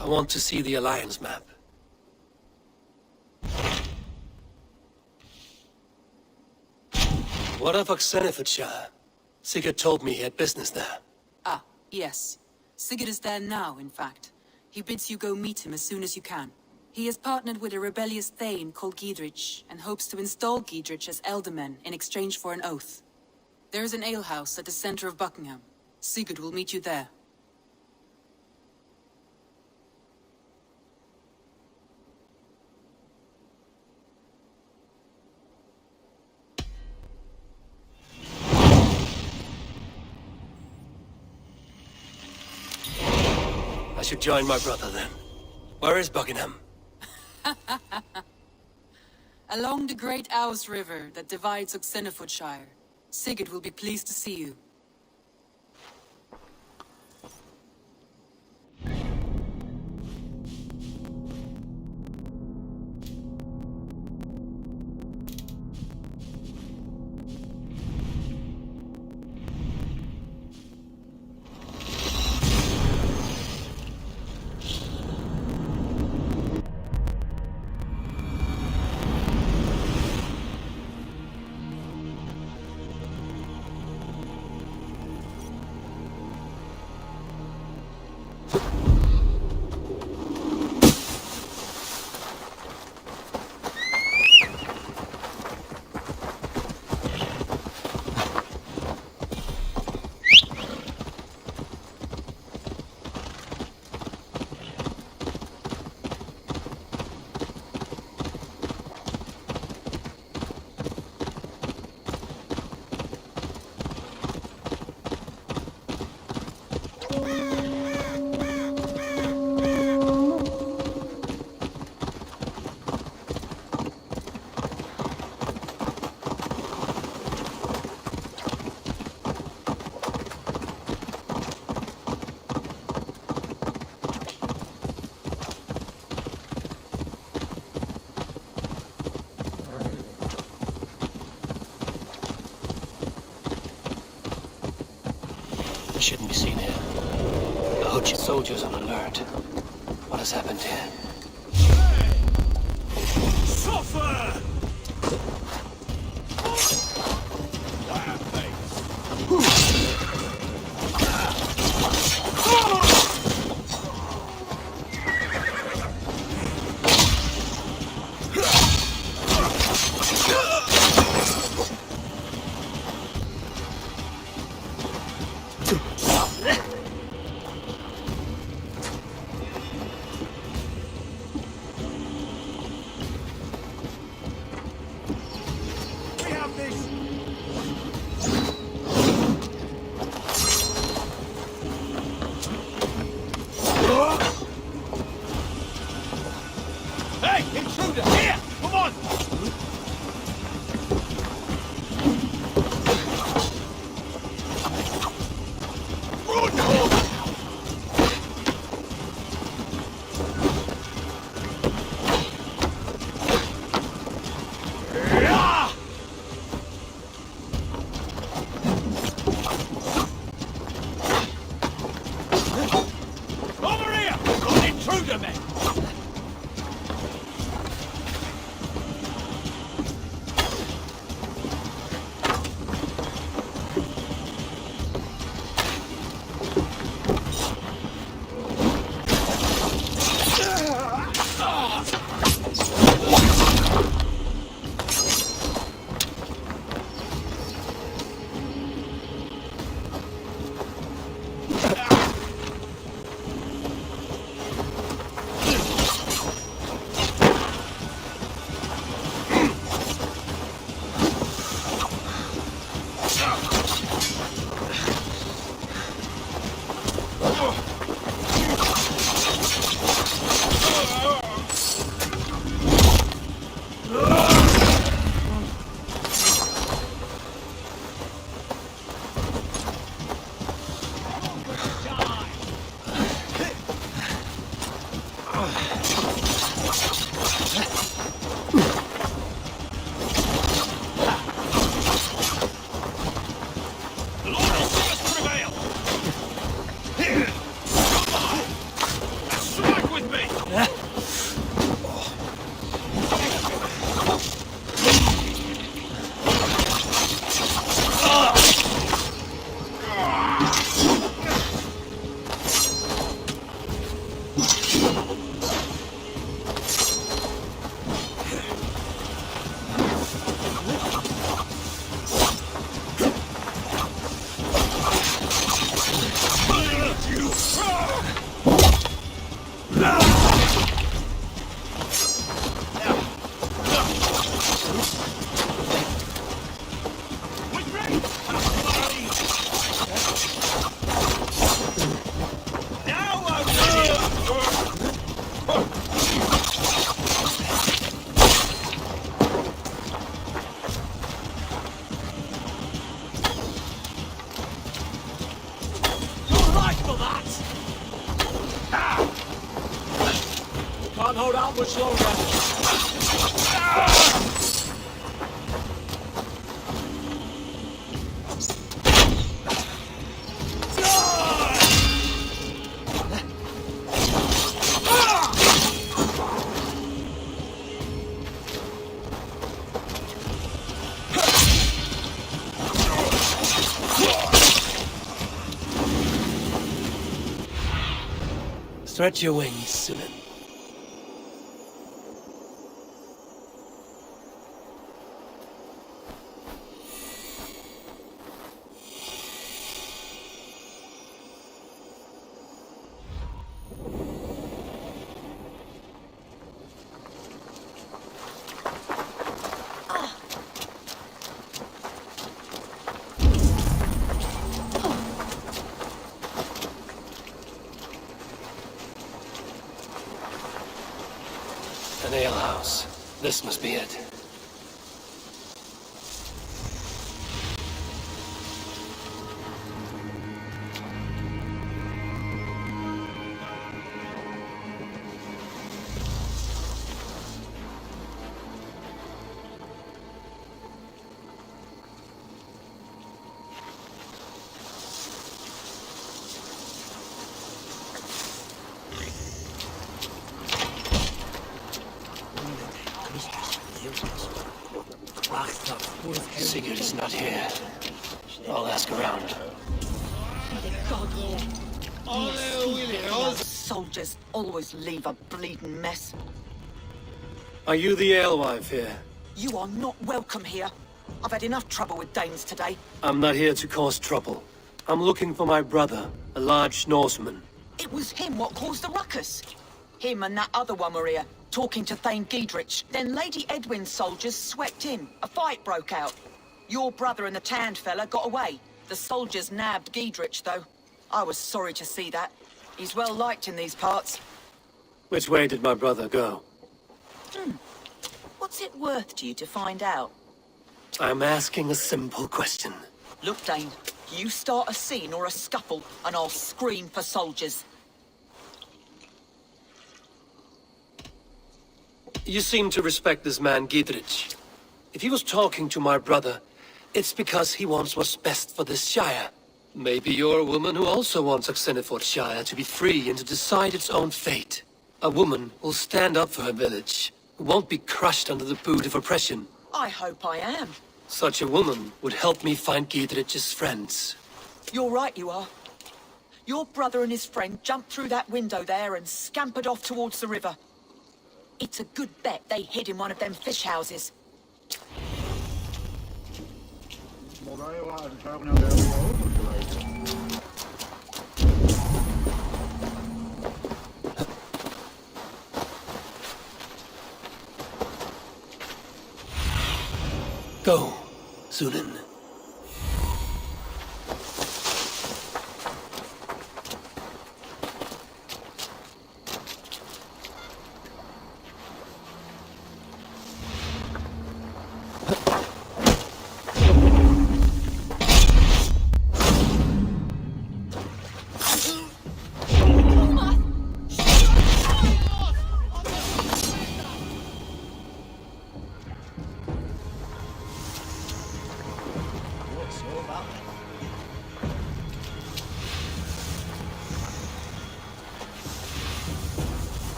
I want to see the Alliance map. What of Oxenefordscire? Sigurd told me he had business there. Ah, yes. Sigurd is there now, in fact. He bids you go meet him as soon as you can. He has partnered with a rebellious Thane called Giedrich, and hopes to install Giedrich as Elderman in exchange for an oath. There is an alehouse at the center of Buckingham. Sigurd will meet you there. I should join my brother then. Where is Buckingham? Along the great Ouse River that divides Oxenefordscire. Sigurd will be pleased to see you. Shouldn't be seen here. The Hutch soldiers on alert. What has happened here? Suffer! Can't hold out much longer. Stretch your wings, Cyne. An alehouse. This must be it. Sigurd is not here. I'll ask around. Soldiers always leave a bleeding mess. Are you the alewife here? You are not welcome here. I've had enough trouble with Danes today. I'm not here to cause trouble. I'm looking for my brother, a large Norseman. It was him what caused the ruckus. Him and that other one were here, talking to Thane Giedrich. Then Lady Edwin's soldiers swept in. A fight broke out. Your brother and the tanned fella got away. The soldiers nabbed Giedrich, though. I was sorry to see that. He's well liked in these parts. Which way did my brother go? What's it worth to you to find out? I'm asking a simple question. Look, Dane, you start a scene or a scuffle, and I'll scream for soldiers. You seem to respect this man, Giedrich. If he was talking to my brother, it's because he wants what's best for this Shire. Maybe you're a woman who also wants Oxenefordscire to be free and to decide its own fate. A woman who'll stand up for her village, who won't be crushed under the boot of oppression. I hope I am. Such a woman would help me find Giedrich's friends. You're right, you are. Your brother and his friend jumped through that window there and scampered off towards the river. It's a good bet they hid in one of them fish houses. Go, Cyne.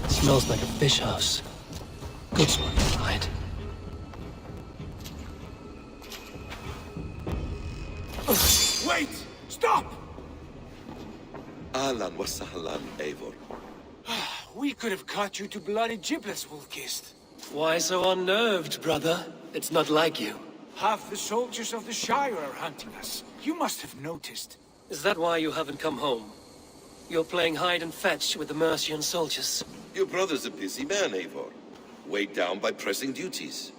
Smells like a fish house. Good one, right? Wait! Stop! Ahlan wa sahlan, Eivor. We could have cut you to bloody giblets, Wolf-Kissed. Why so unnerved, brother? It's not like you. Half the soldiers of the Shire are hunting us. You must have noticed. Is that why you haven't come home? You're playing hide and fetch with the Mercian soldiers. Your brother's a busy man, Eivor. Weighed down by pressing duties.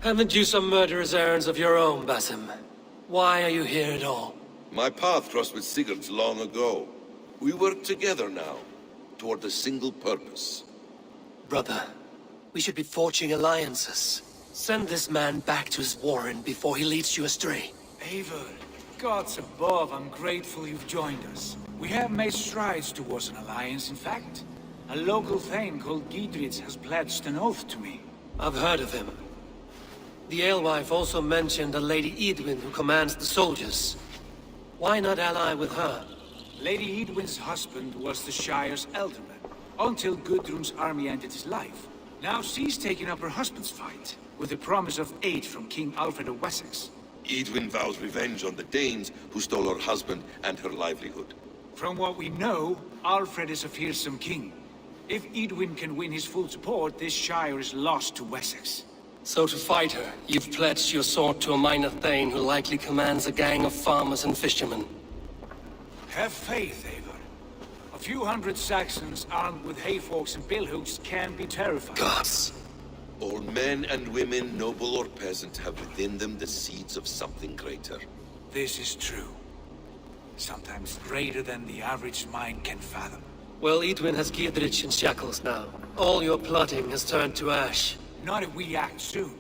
Haven't you some murderous errands of your own, Basim? Why are you here at all? My path crossed with Sigurd's long ago. We work together now, toward a single purpose. Brother, we should be forging alliances. Send this man back to his warren before he leads you astray. Eivor, gods above, I'm grateful you've joined us. We have made strides towards an alliance, in fact. A local thane called Giedrich has pledged an oath to me. I've heard of him. The alewife also mentioned a Lady Edwin who commands the soldiers. Why not ally with her? Lady Edwin's husband was the Shire's elderman, until Gudrun's army ended his life. Now she's taken up her husband's fight, with the promise of aid from King Aelfred of Wessex. Edwin vows revenge on the Danes who stole her husband and her livelihood. From what we know, Aelfred is a fearsome king. If Edwin can win his full support, this Shire is lost to Wessex. So to fight her, you've pledged your sword to a minor thane who likely commands a gang of farmers and fishermen. Have faith, Eivor. A few hundred Saxons armed with hayforks and billhooks can be terrifying. Gods! All men and women, noble or peasant, have within them the seeds of something greater. This is true. Sometimes greater than the average mind can fathom. Well, Edwin has Giedrich in shackles now. All your plotting has turned to ash. Not if we act soon.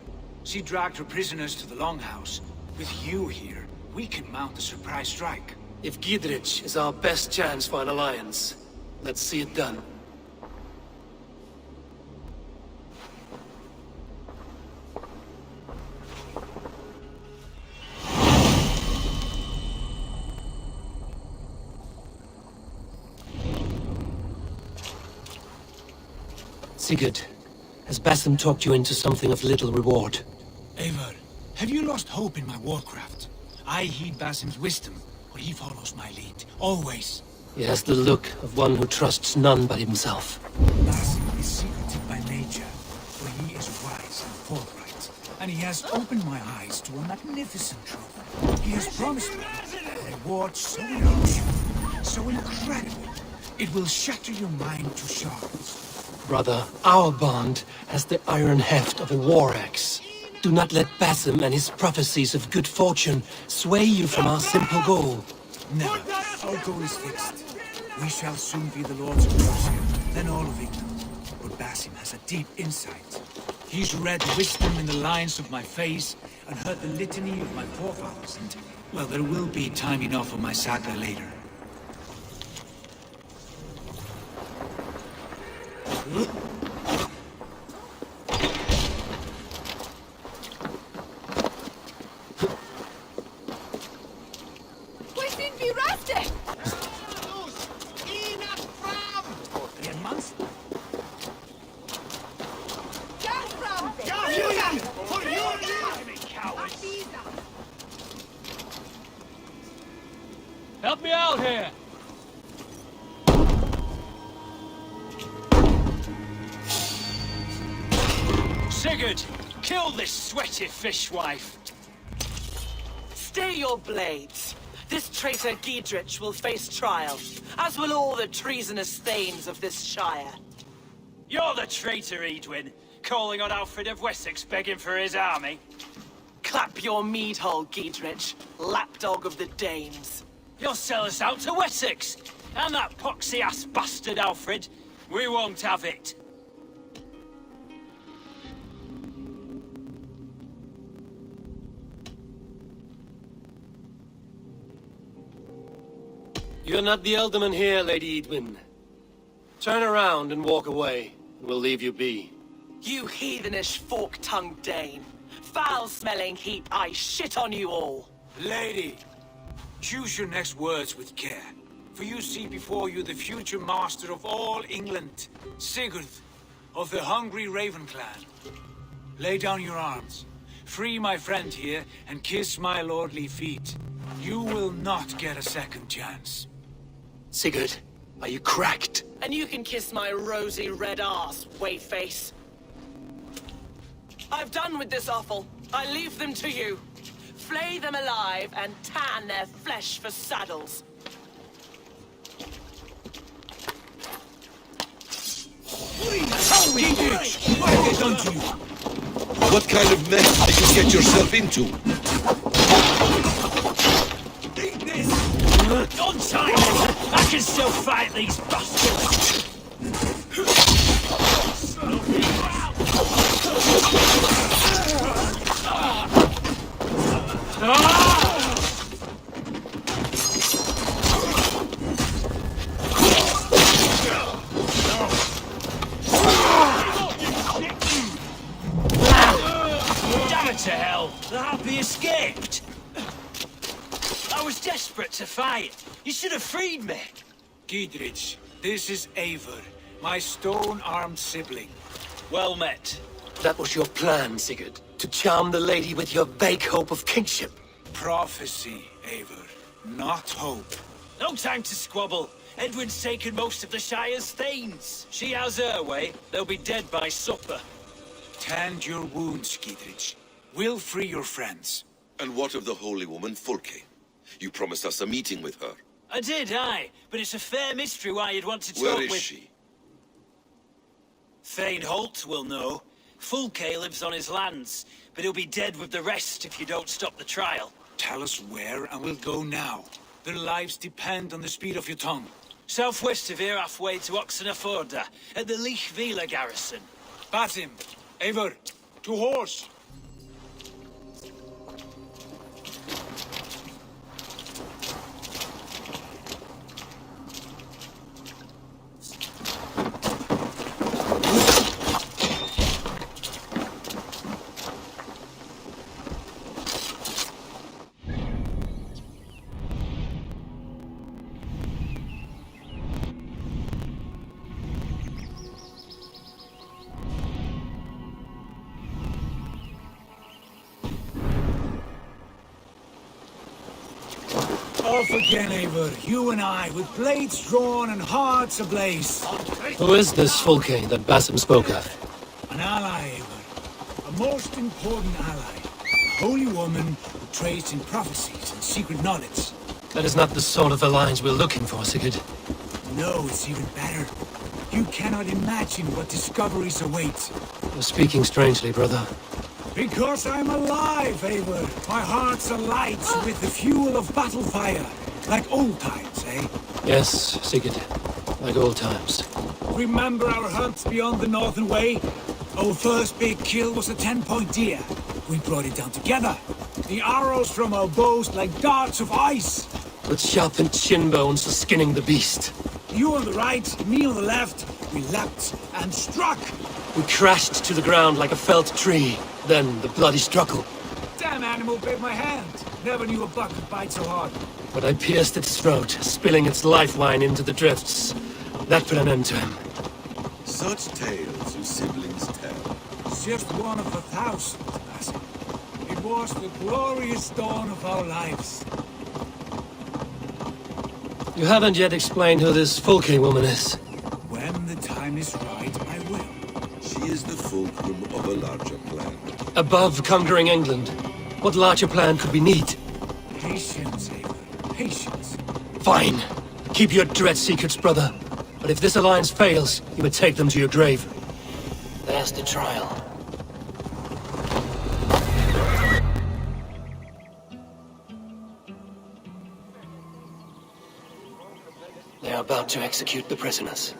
She dragged her prisoners to the Longhouse. With you here, we can mount a surprise strike. If Giedrich is our best chance for an alliance, let's see it done. Sigurd, has Basim talked you into something of little reward? Eivor, have you lost hope in my warcraft? I heed Basim's wisdom, but he follows my lead, always. He has the look of one who trusts none but himself. Basim is secretive by nature, but he is wise and forthright. And he has opened my eyes to a magnificent truth. He has promised me a reward so enormous, so incredible, it will shatter your mind to shards. Brother, our bond has the iron heft of a war axe. Do not let Basim and his prophecies of good fortune sway you from our simple goal. Never. Our goal is fixed. We shall soon be the lords of Mercia, then all of England. But Basim has a deep insight. He's read wisdom in the lines of my face and heard the litany of my forefathers, and, well, there will be time enough for my saga later. Help me out here! Sigurd, kill this sweaty fishwife! Stay your blades. This traitor Giedrich will face trial, as will all the treasonous thanes of this shire. You're the traitor, Edwin, calling on Aelfred of Wessex begging for his army. Clap your mead hole, Giedrich, lapdog of the Danes. You'll sell us out to Wessex! And that poxy-ass bastard Aelfred! We won't have it! You're not the Elderman here, Lady Edwin. Turn around and walk away, and we'll leave you be. You heathenish fork-tongued Dane. Foul-smelling heap, I shit on you all. Lady, choose your next words with care, for you see before you the future master of all England, Sigurd, of the hungry Raven clan. Lay down your arms, free my friend here, and kiss my lordly feet. You will not get a second chance. Sigurd, are you cracked? And you can kiss my rosy red arse, wayface. I've done with this offal. I leave them to you. Flay them alive and tan their flesh for saddles. What have they done to you? What kind of mess did you get yourself into? On time! I can still fight these bastards! Damn it to hell! The Happy escaped! I was desperate to fight. You should have freed me. Giedrich, this is Eivor, my stone-armed sibling. Well met. That was your plan, Sigurd. To charm the lady with your vague hope of kingship. Prophecy, Eivor, not hope. No time to squabble. Edwin's taken most of the Shire's thanes. She has her way. They'll be dead by supper. Tend your wounds, Giedrich. We'll free your friends. And what of the holy woman Fulke? You promised us a meeting with her. I did, aye. But it's a fair mystery why you'd want to talk Where with... is she? Thane Holt will know. Fulke lives on his lands, but he'll be dead with the rest if you don't stop the trial. Tell us where, and we'll go now. Their lives depend on the speed of your tongue. Southwest of here, halfway to Oxenefordscire, at the Leich Vila garrison. Basim, Eivor, to horse! Off again, Eivor. You and I, with blades drawn and hearts ablaze. Who is this Fulke that Basim spoke of? An ally, Eivor. A most important ally. A holy woman who trades in prophecies and secret knowledge. That is not the sort of alliance we're looking for, Sigurd. No, it's even better. You cannot imagine what discoveries await. You're speaking strangely, brother. Because I'm alive, Eivor. My heart's alight with the fuel of battle fire. Like old times, eh? Yes, Sigurd. Like old times. Remember our hunts beyond the Northern Way? Our first big kill was a 10-point deer. We brought it down together. The arrows from our bows like darts of ice. With sharpened shin bones for skinning the beast. You on the right, me on the left. We leapt and struck. We crashed to the ground like a felled tree. Then the bloody struggle. Damn animal bit my hand. Never knew a buck could bite so hard. But I pierced its throat, spilling its life wine into the drifts. That put an end to him. Such tales you siblings tell. It's just one of a thousand, Basim. It was the glorious dawn of our lives. You haven't yet explained who this Fulke woman is. When the time is right, I will. She is the fulcrum of a larger plan. Above conquering England, what larger plan could we need? Patience, Aelfred. Patience. Fine. Keep your dread secrets, brother. But if this alliance fails, you would take them to your grave. There's the trial. They are about to execute the prisoners.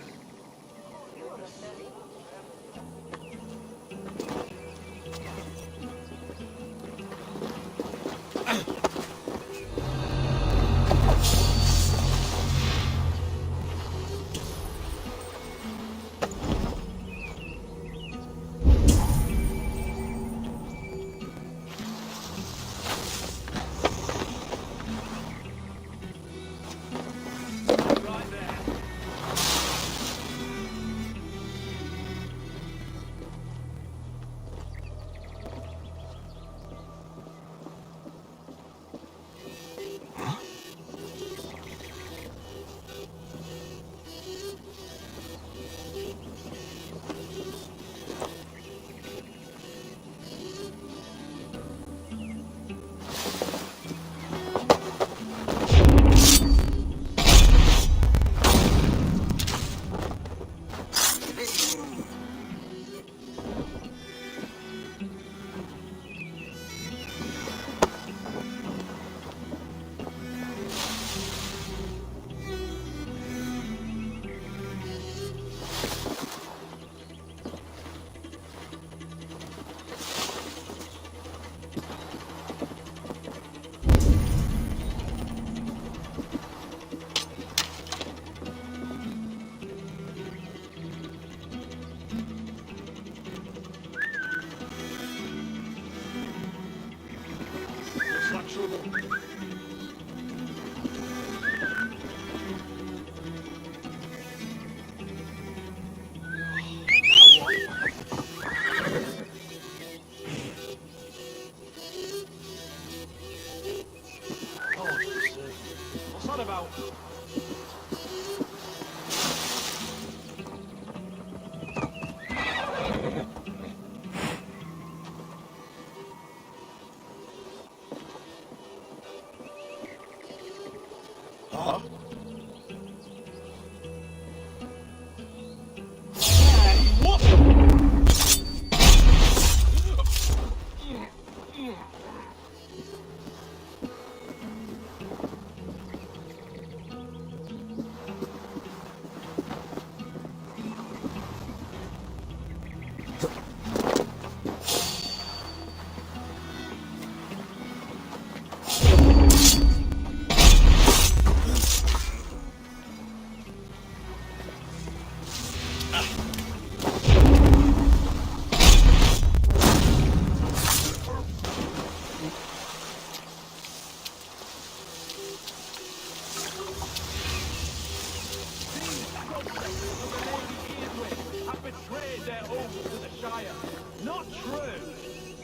their oaths to the Shire. Not true!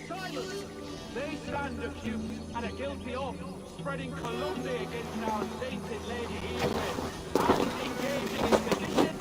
Silence! They stand accused and are guilty of spreading calumny against our sainted Lady Aelfred and engaging in sedition.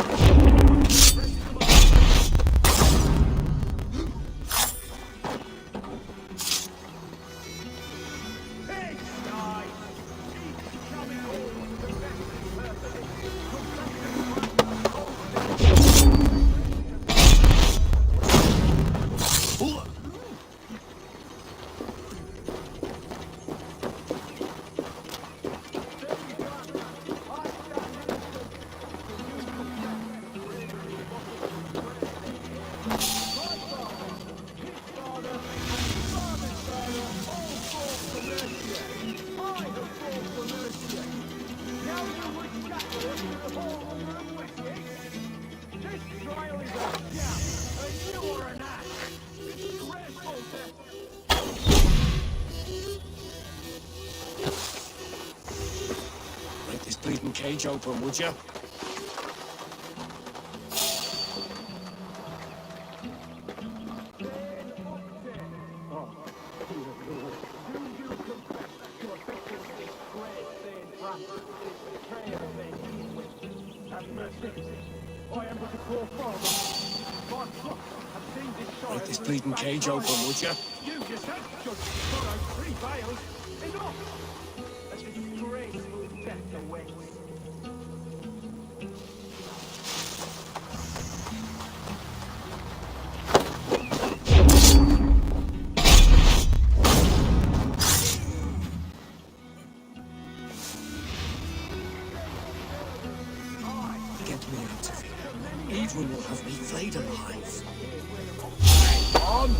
Cage open, would you? Break this bleeding cage open, would you? You just had just borrowed 3 vials. Enough! A disgraceful death awaits. Edwin will have me flayed alive. On!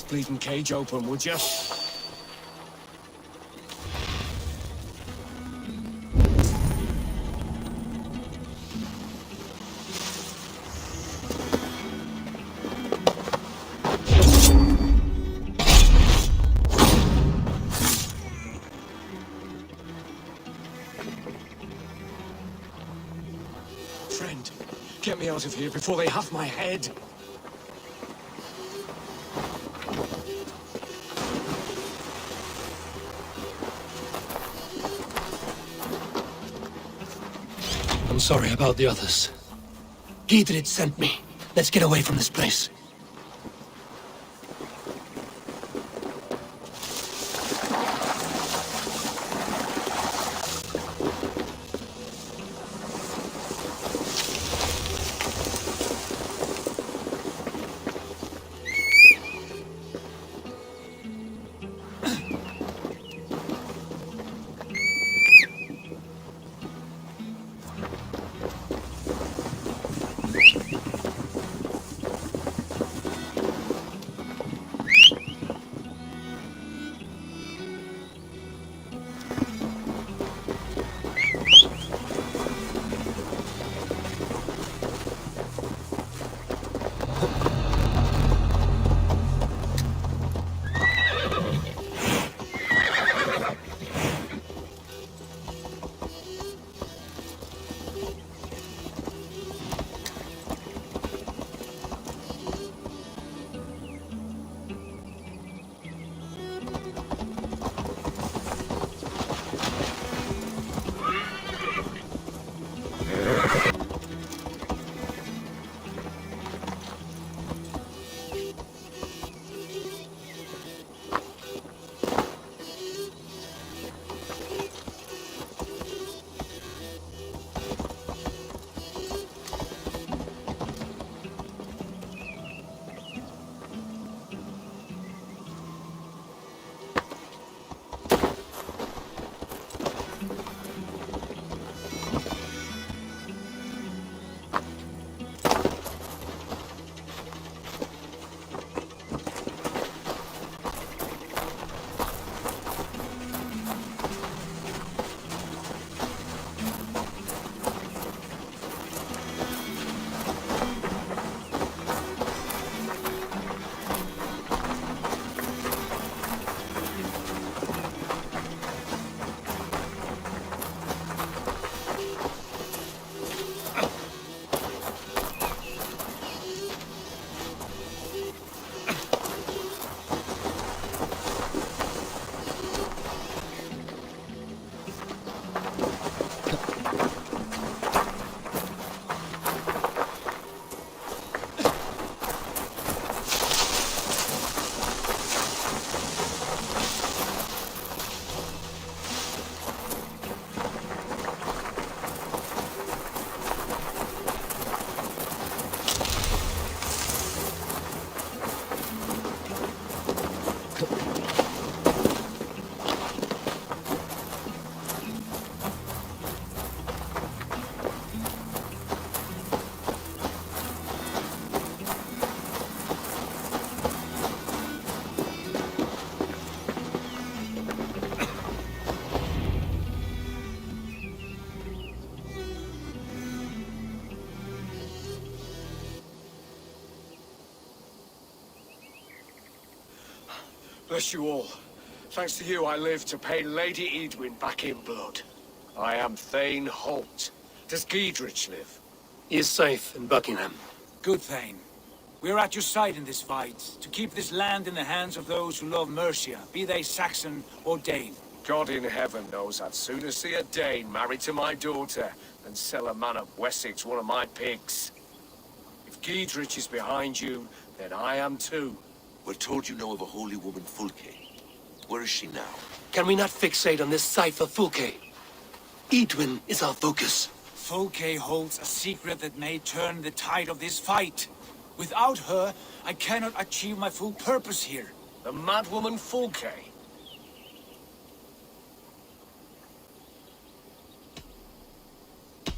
Bleeding cage open, would you? Friend, get me out of here before they have my head. I'm sorry about the others. Giedrich sent me. Let's get away from this place. Bless you all. Thanks to you, I live to pay Lady Edwin back in blood. I am Thane Holt. Does Giedrich live? He is safe in Buckingham. Good Thane. We're at your side in this fight, to keep this land in the hands of those who love Mercia, be they Saxon or Dane. God in heaven knows I'd sooner see a Dane married to my daughter than sell a man of Wessex one of my pigs. If Giedrich is behind you, then I am too. We're told you know of a holy woman, Fulke. Where is she now? Can we not fixate on this cipher, Fulke? Edwin is our focus. Fulke holds a secret that may turn the tide of this fight. Without her, I cannot achieve my full purpose here. The madwoman Fulke.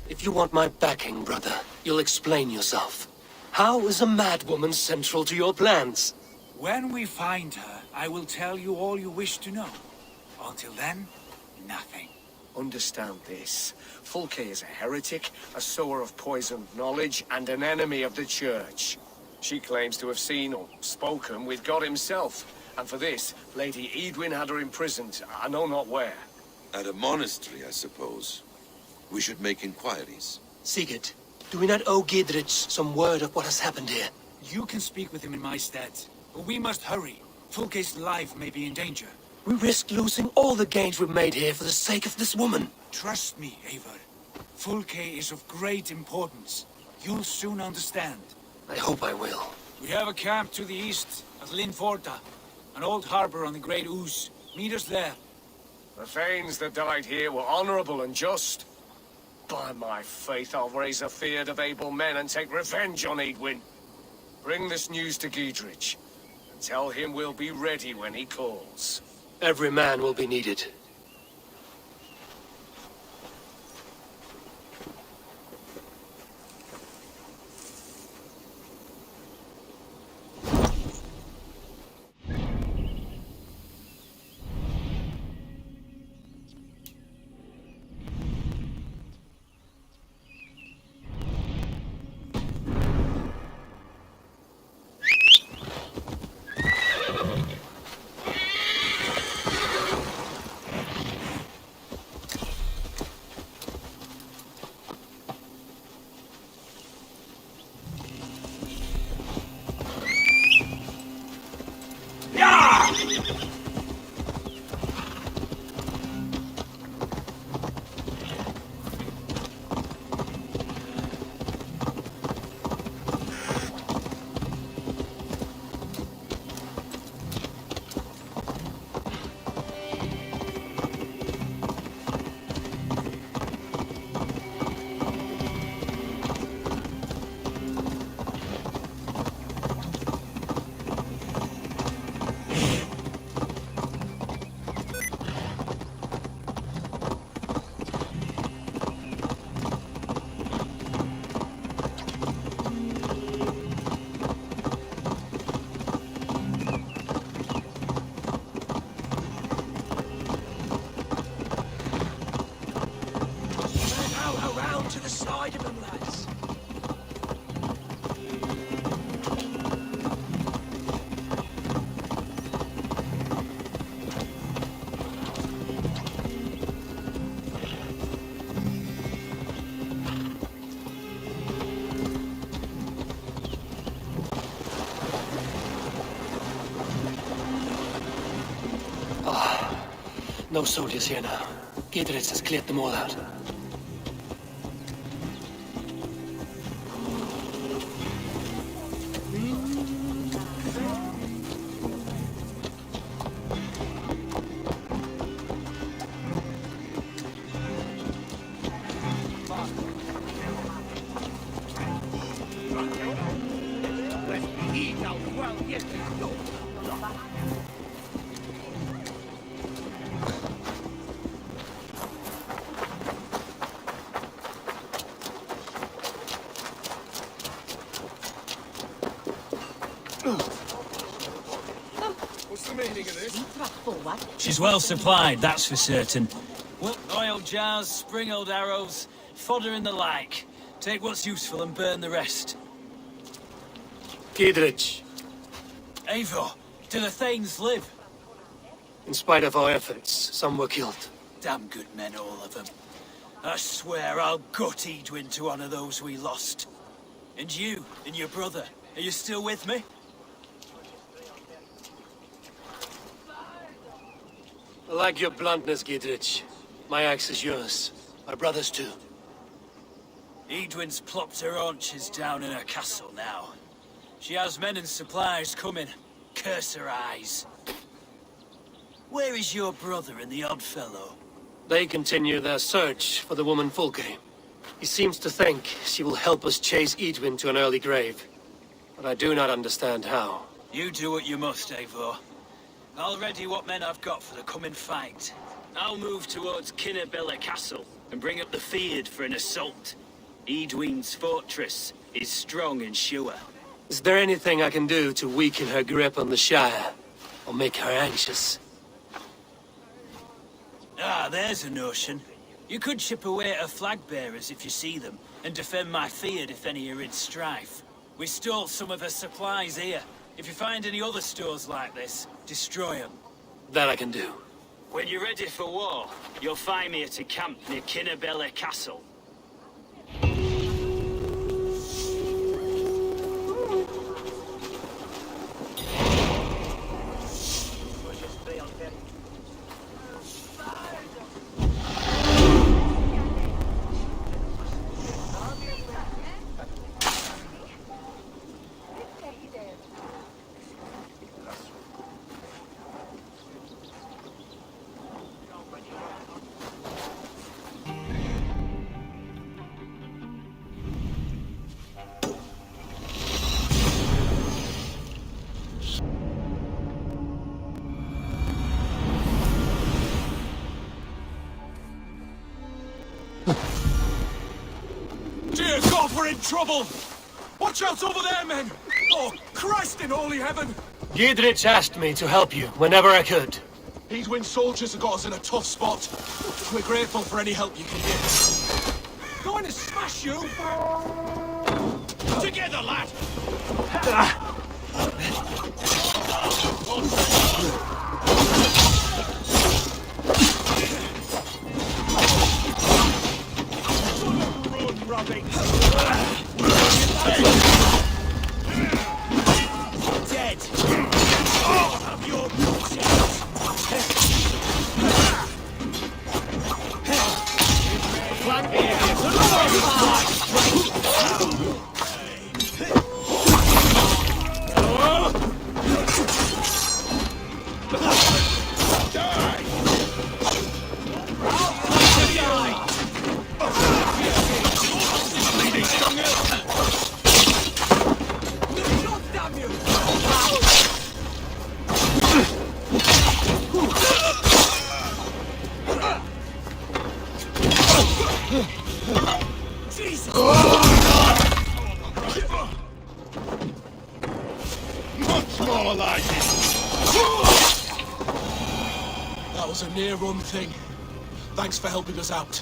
If you want my backing, brother, you'll explain yourself. How is a madwoman central to your plans? When we find her, I will tell you all you wish to know. Until then, nothing. Understand this. Fulke is a heretic, a sower of poisoned knowledge, and an enemy of the Church. She claims to have seen or spoken with God himself. And for this, Lady Edwin had her imprisoned, I know not where. At a monastery, I suppose. We should make inquiries. Sigurd, do we not owe Giedrich some word of what has happened here? You can speak with him in my stead. But we must hurry. Fulke's life may be in danger. We risk losing all the gains we've made here for the sake of this woman. Trust me, Eivor. Fulke is of great importance. You'll soon understand. I hope I will. We have a camp to the east at Linforta, an old harbor on the Great Ouse. Meet us there. The Thanes that died here were honorable and just. By my faith, I'll raise a feared of able men and take revenge on Edwin. Bring this news to Giedrich, and tell him we'll be ready when he calls. Every man will be needed. No soldiers here now. Giedrich has cleared them all out. She's well supplied, that's for certain. Well, oil jars, spring-old arrows, fodder and the like. Take what's useful and burn the rest. Giedrich. Eivor, do the Thanes live? In spite of our efforts, some were killed. Damn good men, all of them. I swear I'll gut Edwin to honor those we lost. And you, and your brother, are you still with me? I like your bluntness, Giedrich. My axe is yours. My brother's too. Edwin's plopped her haunches down in her castle now. She has men and supplies coming. Curse her eyes. Where is your brother and the odd fellow? They continue their search for the woman Fulke. He seems to think she will help us chase Edwin to an early grave. But I do not understand how. You do what you must, Eivor. I'll ready what men I've got for the coming fight. I'll move towards Belle Castle and bring up the Fyrd for an assault. Edwin's fortress is strong and sure. Is there anything I can do to weaken her grip on the Shire? Or make her anxious? Ah, there's a notion. You could chip away at her flag bearers if you see them, and defend my Fyrd if any are in strife. We stole some of her supplies here. If you find any other stores like this, destroy them. That I can do. When you're ready for war, you'll find me at a camp near Belle Castle. Dear God, we're in trouble! Watch out over there, men! Oh, Christ in holy heaven! Giedrich asked me to help you whenever I could. Edwin's soldiers have got us in a tough spot. We're grateful for any help you can give. Going to smash you! Together, lad! Dead! Have your That was a near-run thing. Thanks for helping us out.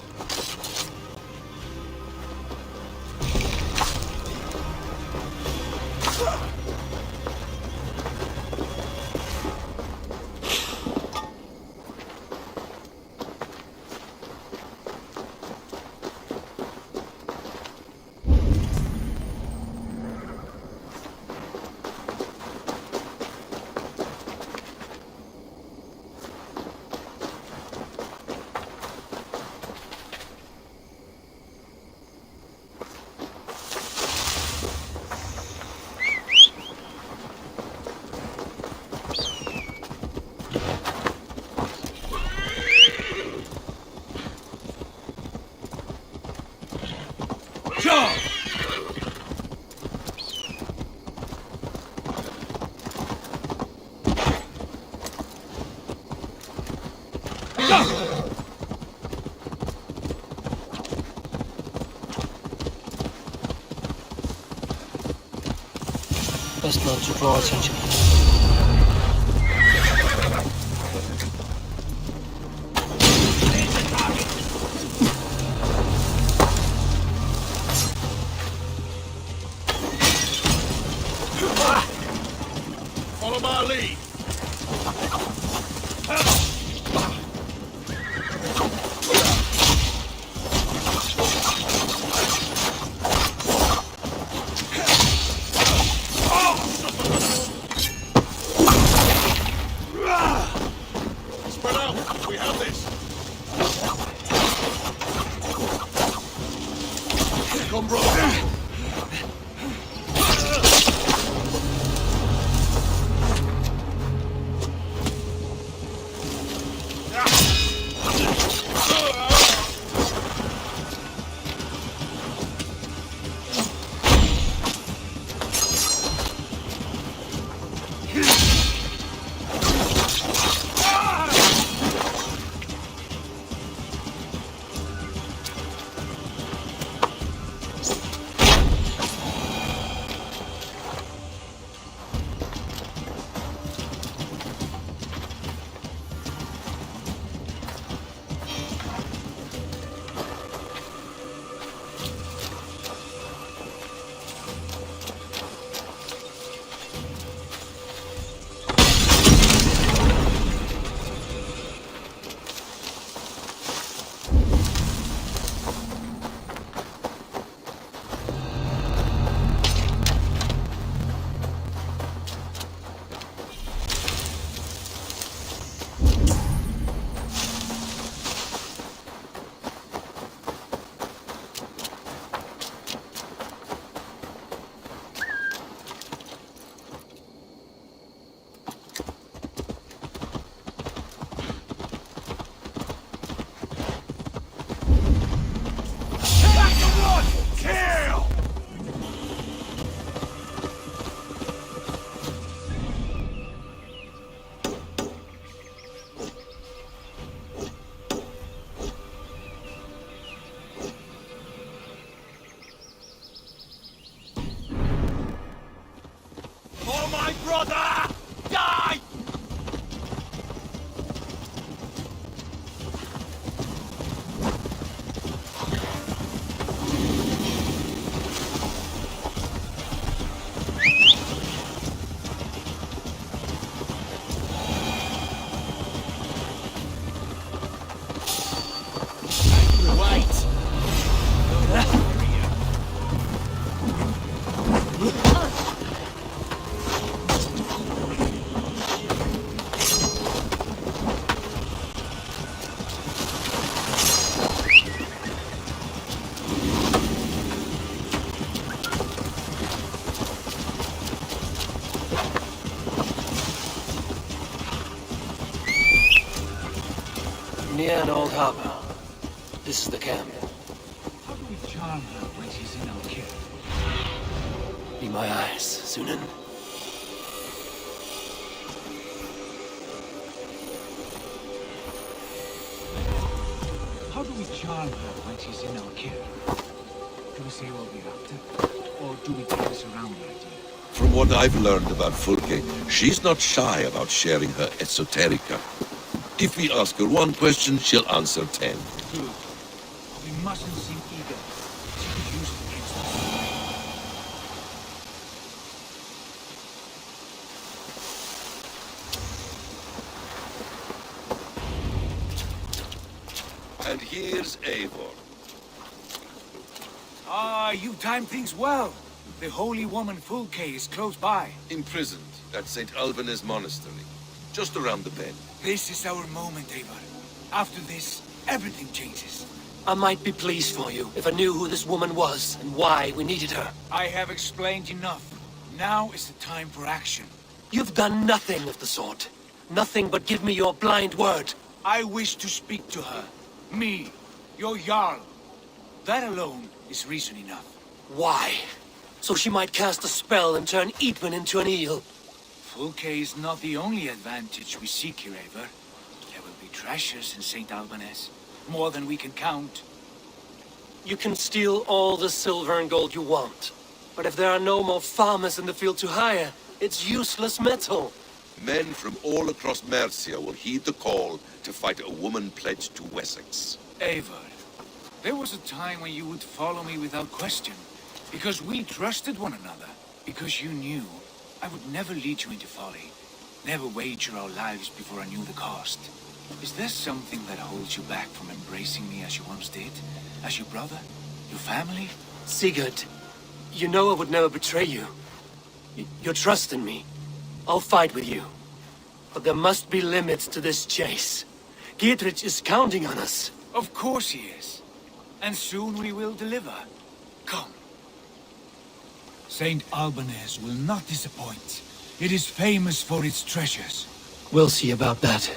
Best not to draw attention. Follow my lead. come, brother. Near an old harbor. This is the camp. How do we charm her when she's in our care? Be my eyes, Cyne. How do we charm her when she's in our care? Do we say what we're after? Or do we dance around the idea? From what I've learned about Fulke, she's not shy about sharing her esoterica. If we ask her one question, she'll answer 10. Good. We mustn't seem eager. She could use it against us. And here's Eivor. Ah, you timed things well. The holy woman Fulke is close by. Imprisoned at St. Albanes Monastery, just around the bend. This is our moment, Eivor. After this, everything changes. I might be pleased for you if I knew who this woman was and why we needed her. I have explained enough. Now is the time for action. You've done nothing of the sort. Nothing but give me your blind word. I wish to speak to her. Me, your Jarl. That alone is reason enough. Why? So she might cast a spell and turn Eadwin into an eel. Fulke is not the only advantage we seek here, Eivor. There will be treasures in St. Albanes. More than we can count. You can steal all the silver and gold you want. But if there are no more farmers in the field to hire, it's useless metal. Men from all across Mercia will heed the call to fight a woman pledged to Wessex. Eivor, there was a time when you would follow me without question. Because we trusted one another. Because you knew I would never lead you into folly. Never wager our lives before I knew the cost. Is there something that holds you back from embracing me as you once did? As your brother? Your family? Sigurd, you know I would never betray you. You're trusting me. I'll fight with you. But there must be limits to this chase. Giedrich is counting on us. Of course he is. And soon we will deliver. Come. Saint Albanes will not disappoint. It is famous for its treasures. We'll see about that.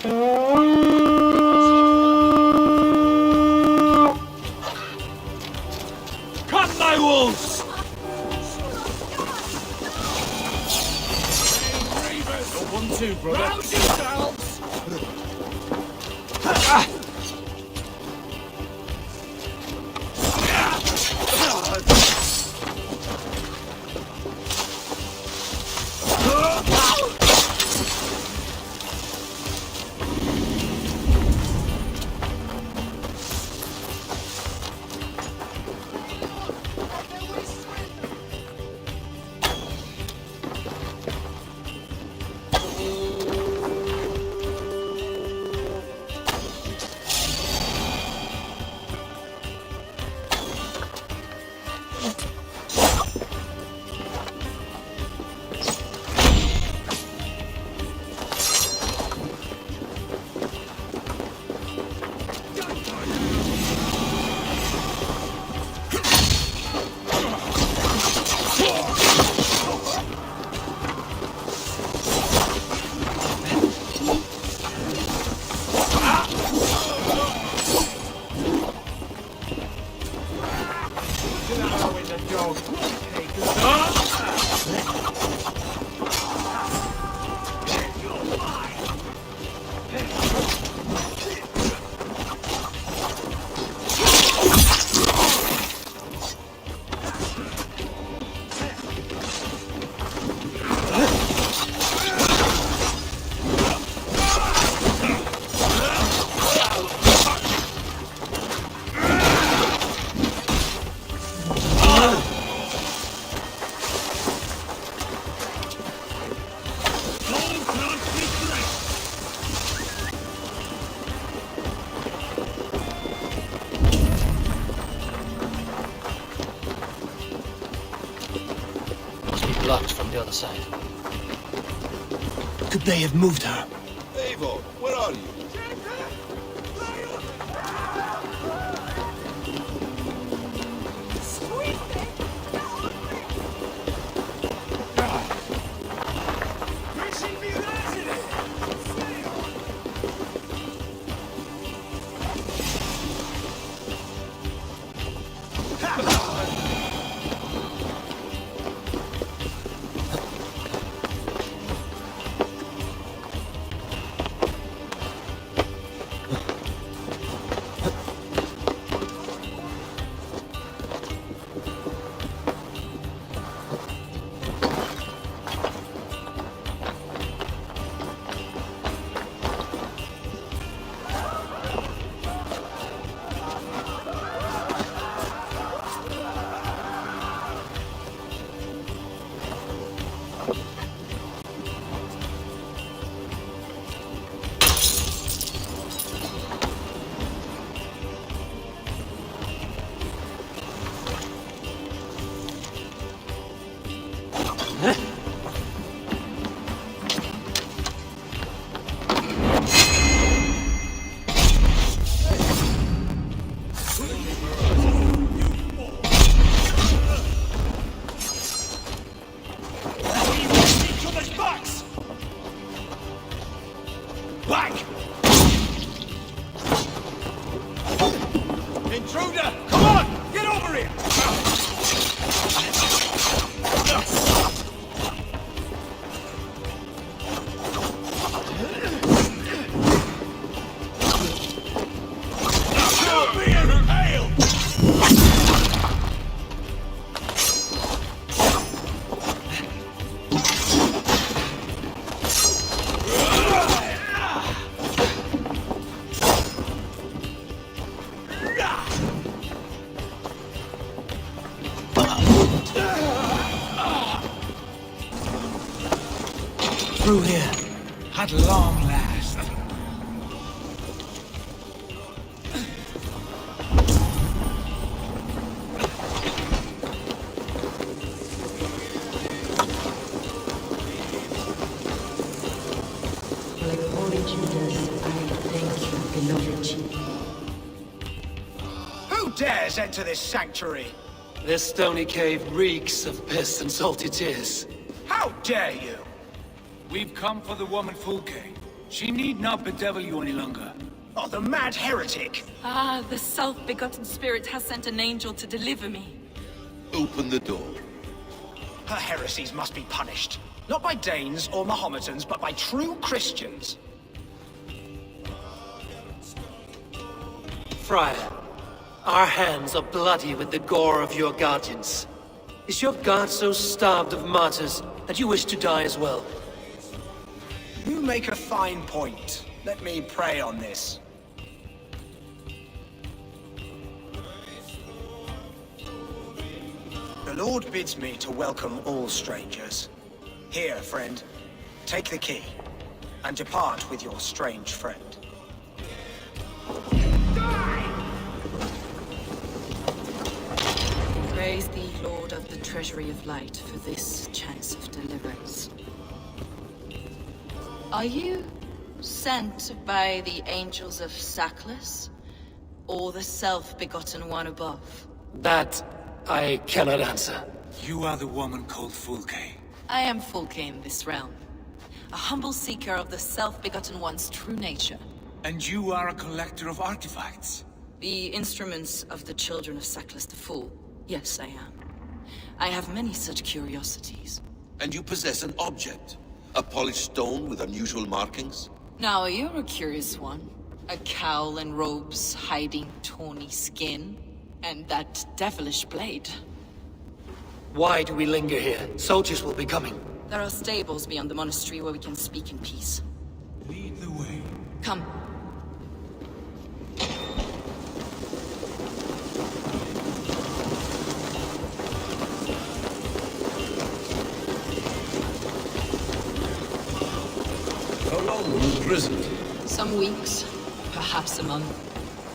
Cut my wolves! One, two, brother. Rouse yourselves! Blocked from the other side. Could they have moved her? Eivor, where are you? Intruder! Come on! Get over here! Through here. At long last. Like Holy Judas, I thank you, beloved chief. Who dares enter this sanctuary? This stony cave reeks of piss and salty tears. How dare you? We've come for the woman Fulke. She need not bedevil you any longer. Oh, the mad heretic! Ah, the self-begotten spirit has sent an angel to deliver me. Open the door. Her heresies must be punished. Not by Danes or Mahometans, but by true Christians. Friar, our hands are bloody with the gore of your guardians. Is your god so starved of martyrs that you wish to die as well? You make a fine point. Let me pray on this. The Lord bids me to welcome all strangers. Here, friend, take the key, and depart with your strange friend. Praise thee, Lord of the Treasury of Light, for this chance of deliverance. Are you sent by the angels of Sackless, or the self-begotten one above? That I cannot answer. You are the woman called Fulke. I am Fulke in this realm, a humble seeker of the self-begotten one's true nature. And you are a collector of artifacts. The instruments of the children of Sackless the Fool. Yes, I am. I have many such curiosities. And you possess an object. A polished stone with unusual markings. Now, you're a curious one. A cowl and robes hiding tawny skin. And that devilish blade. Why do we linger here? Soldiers will be coming. There are stables beyond the monastery where we can speak in peace. Lead the way. Come. How long were you imprisoned? Some weeks, perhaps a month.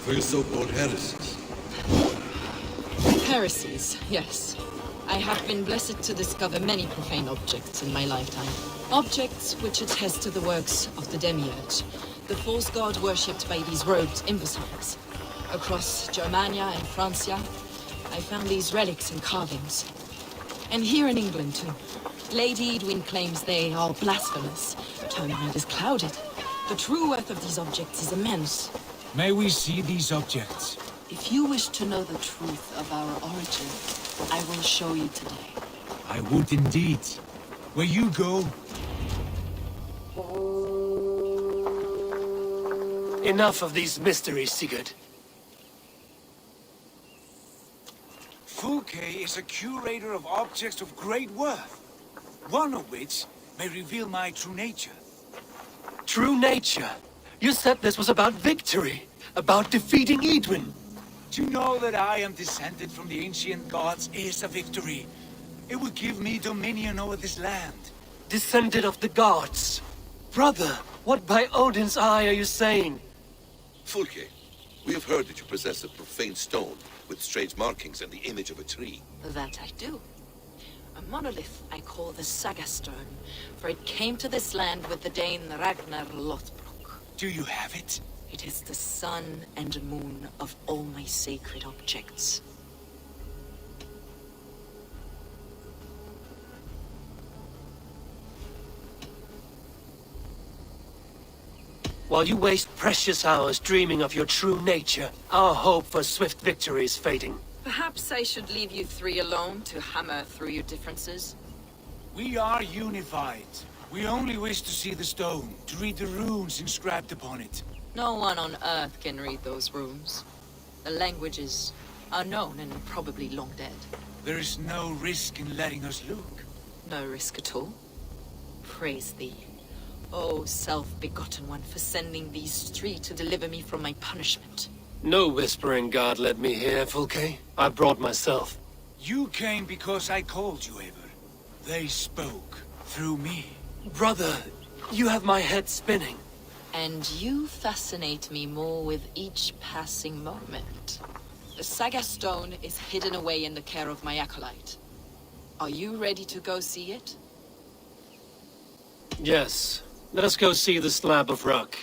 For your so-called heresies. Heresies, yes. I have been blessed to discover many profane objects in my lifetime. Objects which attest to the works of the Demiurge, the false god worshipped by these robed imbeciles. Across Germania and Francia, I found these relics and carvings. And here in England, too. Lady Edwin claims they are blasphemous, but her mind is clouded. The true worth of these objects is immense. May we see these objects? If you wish to know the truth of our origin, I will show you today. I would indeed. Where you go, Enough of these mysteries, Sigurd. Fulke is a curator of objects of great worth. One of which may reveal my true nature. True nature? You said this was about victory, about defeating Edwin. To know that I am descended from the ancient gods is a victory. It will give me dominion over this land. Descended of the gods. Brother, what by Odin's eye are you saying? Fulke, we have heard that you possess a profane stone with strange markings and the image of a tree. That I do. A monolith I call the Saga Stone, for it came to this land with the Dane Ragnar Lothbrok. Do you have it? It is the sun and moon of all my sacred objects. While you waste precious hours dreaming of your true nature, our hope for swift victory is fading. Perhaps I should leave you three alone to hammer through your differences. We are unified. We only wish to see the stone, to read the runes inscribed upon it. No one on Earth can read those runes. The languages are known and probably long dead. There is no risk in letting us look. No risk at all. Praise thee, O self-begotten one, for sending these three to deliver me from my punishment. No whispering god led me here, Fulke. I brought myself. You came because I called you, Eivor. They spoke through me. Brother, you have my head spinning. And you fascinate me more with each passing moment. The Saga Stone is hidden away in the care of my acolyte. Are you ready to go see it? Yes. Let us go see the slab of rock.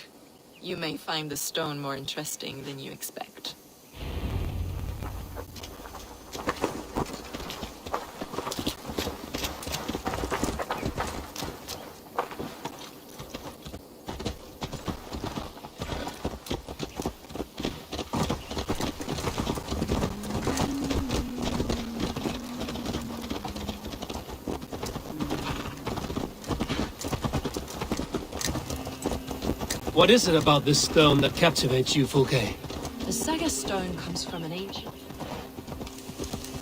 You may find the stone more interesting than you expect. What is it about this stone that captivates you, Fulke? The Saga Stone comes from an ancient...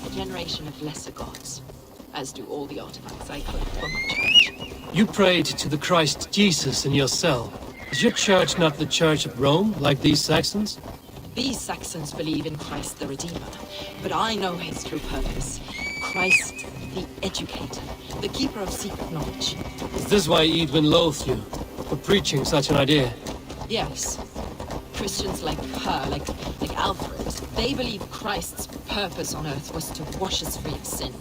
a generation of lesser gods, as do all the artifacts I collect from my church. You prayed to the Christ Jesus in your cell. Is your church not the Church of Rome, like these Saxons? These Saxons believe in Christ the Redeemer, but I know his true purpose. Christ the Educator, the Keeper of Secret Knowledge. Is this why Edwin loathed you, for preaching such an idea? Yes. Christians like her, like Aelfred, they believe Christ's purpose on earth was to wash us free of sin.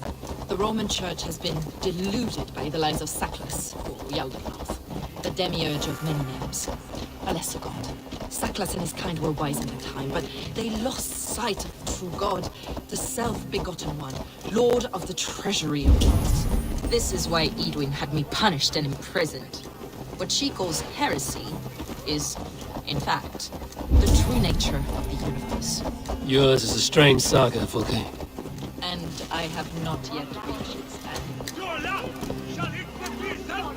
The Roman Church has been deluded by the lies of Saklas, or Yaldabaoth, the demiurge of many names, a lesser god. Saklas and his kind were wise in their time, but they lost sight of the true God, the self-begotten one, Lord of the treasury of gods. This is why Edwin had me punished and imprisoned. What she calls heresy is, in fact, the true nature of the universe. Yours is a strange saga, Fulke. And I have not yet reached its end. Your love shall it be done.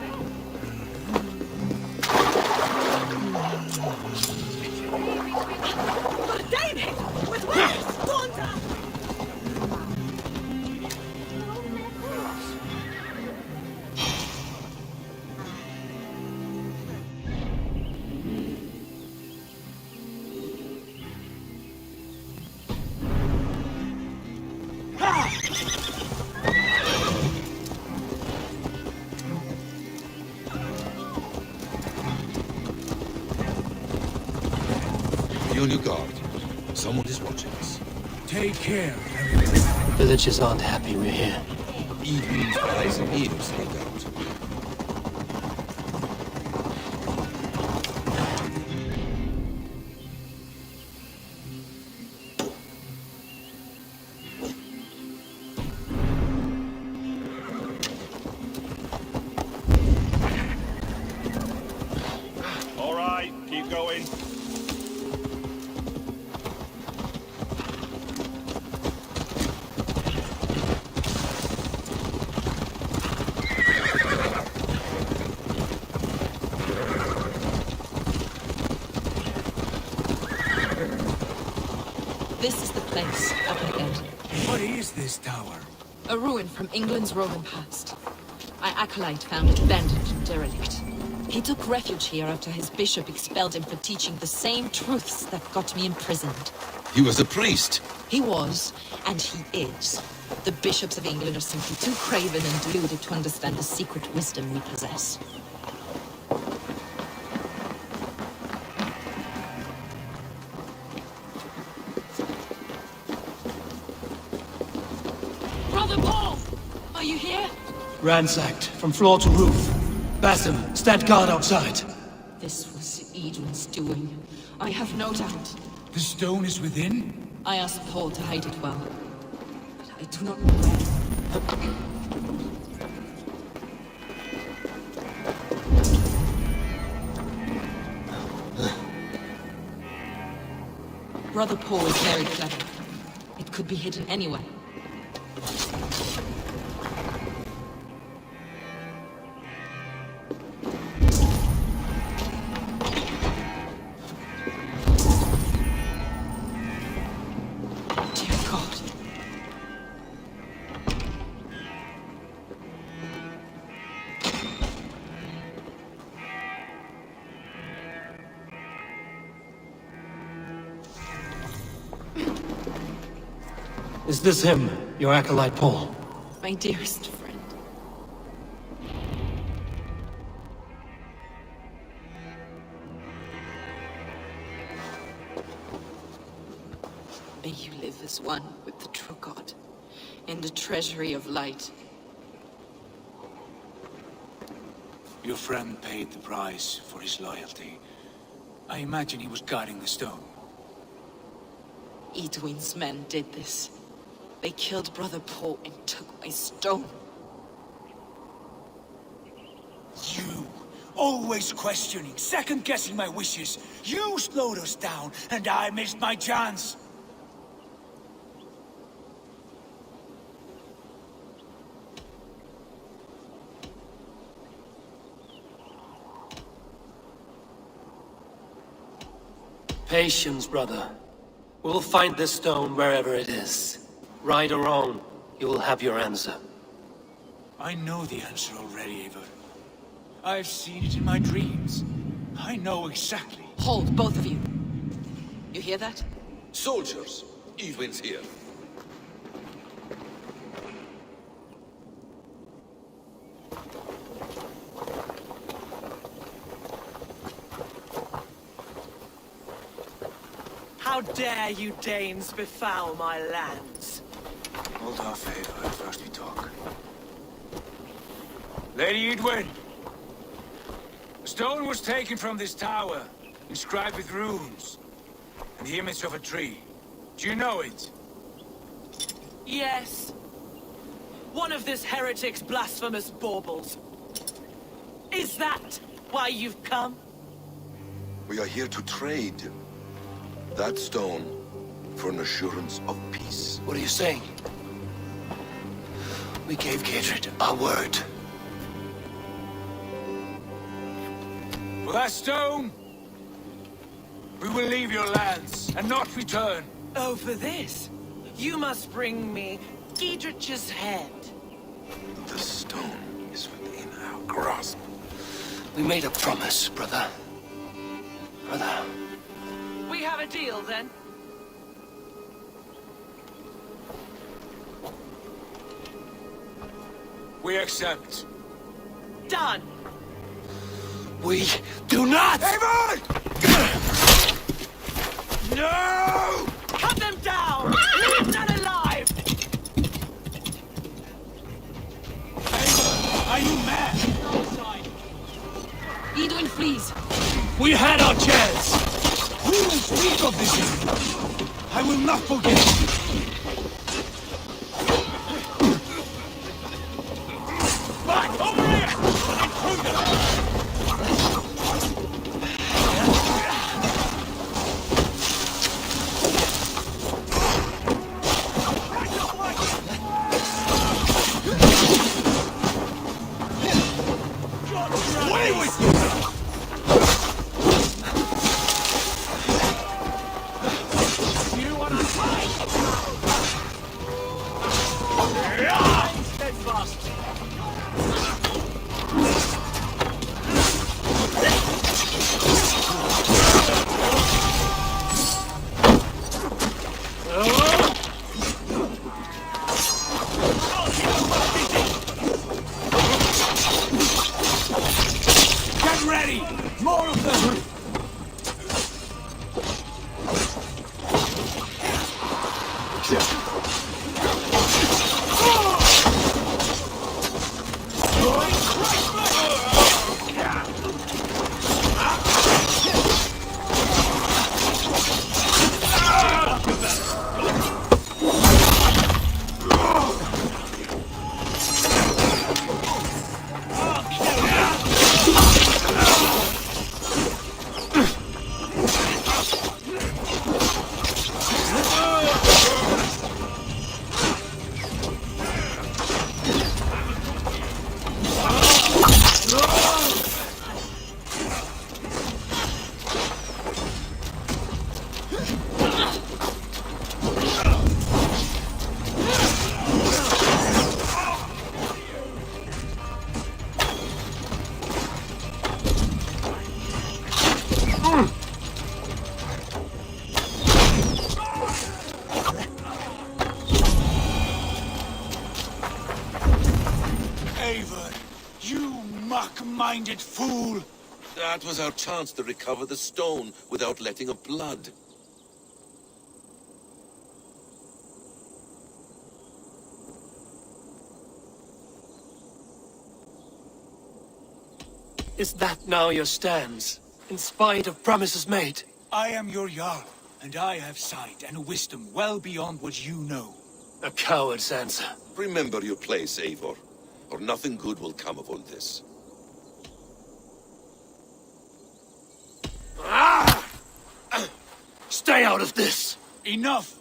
Be on your guard. Someone is watching us. Take care. The villagers aren't happy we're here. Edwin's eyes and ears, no doubt. All right, keep going. This is the place up ahead. What is this tower? A ruin from England's Roman past. My acolyte found it abandoned and derelict. He took refuge here after his bishop expelled him for teaching the same truths that got me imprisoned. He was a priest. He was, and he is. The bishops of England are simply too craven and deluded to understand the secret wisdom we possess. Brother Paul! Are you here? Ransacked, from floor to roof. Basim, stand guard outside. This was Edwin's doing. I have no doubt. The stone is within? I asked Paul to hide it well. But I do not know where. Brother Paul is very clever. It could be hidden anywhere. Dear God. Is this him, your acolyte Paul? My dearest friend. May you live as one with the true God, in the treasury of light. Your friend paid the price for his loyalty. I imagine he was guarding the stone. Edwin's men did this. They killed Brother Paul and took my stone. You! Always questioning, second-guessing my wishes. You slowed us down, and I missed my chance. Patience, brother. We'll find this stone wherever it is. Right or wrong, you will have your answer. I know the answer already, Eivor. I've seen it in my dreams. I know exactly. Hold, both of you. You hear that? Soldiers, Even's here. How dare you Danes befoul my lands? Hold off, Eivor. First we talk. Lady Edwin! A stone was taken from this tower, inscribed with runes, and the image of a tree. Do you know it? Yes. One of this heretic's blasphemous baubles. Is that why you've come? We are here to trade. That stone for an assurance of peace. What are you saying? We gave Gatred our word. For that stone, we will leave your lands and not return. Oh, for this? You must bring me Giedrich's head. The stone is within our grasp. We made a promise, brother. Brother. We have a deal, then? We accept. Done! We do not! Eivor! No! Cut them down! Leave none alive! Eivor, are you mad? Edwin, please. We had our chance! We will speak of this evening. I will not forget. Back over here! Intruder! Away with you! Get ready! More of them! Eivor, you muck-minded fool! That was our chance to recover the stone without letting of blood. Is that now your stance, in spite of promises made? I am your Jarl, and I have sight and wisdom well beyond what you know. A coward's answer. Remember your place, Eivor, or nothing good will come of all this. Stay out of this! Enough!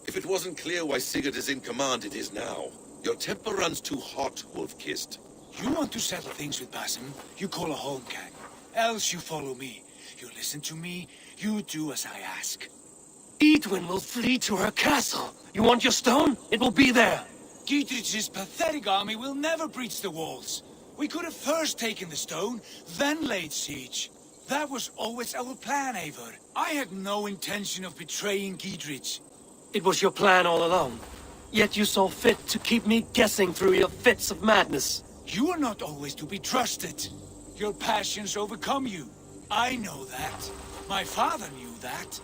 If it wasn't clear why Sigurd is in command, it is now. Your temper runs too hot, Wolf-Kissed. You want to settle things with Basim, you call a holmgang. Else you follow me, You listen to me, you do as I ask. Edwin will flee to her castle. You want your stone? It will be there. Giedrich's pathetic army will never breach the walls. We could have first taken the stone, then laid siege. That was always our plan, Eivor. I had no intention of betraying Giedrich. It was your plan all along. Yet you saw fit to keep me guessing through your fits of madness. You are not always to be trusted. Your passions overcome you. I know that. My father knew that.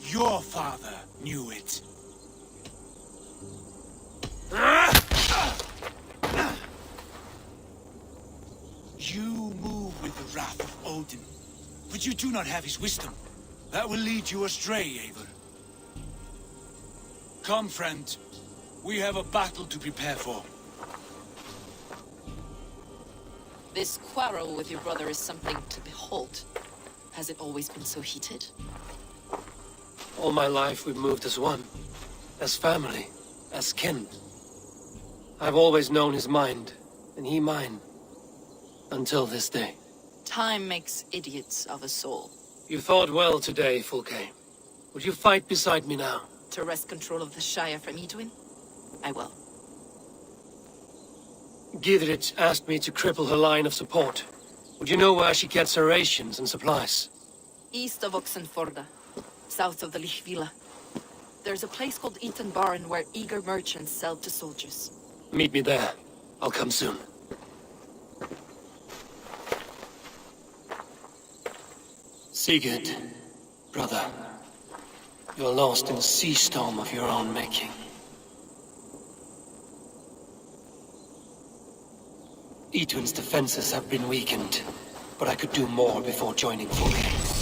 Your father knew it. You move with the wrath of Odin, but you do not have his wisdom. That will lead you astray, Eivor. Come, friend. We have a battle to prepare for. This quarrel with your brother is something to behold. Has it always been so heated? All my life we've moved as one. As family. As kin. I've always known his mind, and he mine. Until this day. Time makes idiots of us all. You fought well today, Fulke. Would you fight beside me now? To wrest control of the Shire from Edwin? I will. Giedrich asked me to cripple her line of support. Would you know where she gets her rations and supplies? East of Oxenforda, south of the Lichvila. There's a place called Eaton Barn where eager merchants sell to soldiers. Meet me there. I'll come soon. Sigurd, brother, you're lost in a sea storm of your own making. Edwin's defenses have been weakened, but I could do more before joining Fulke.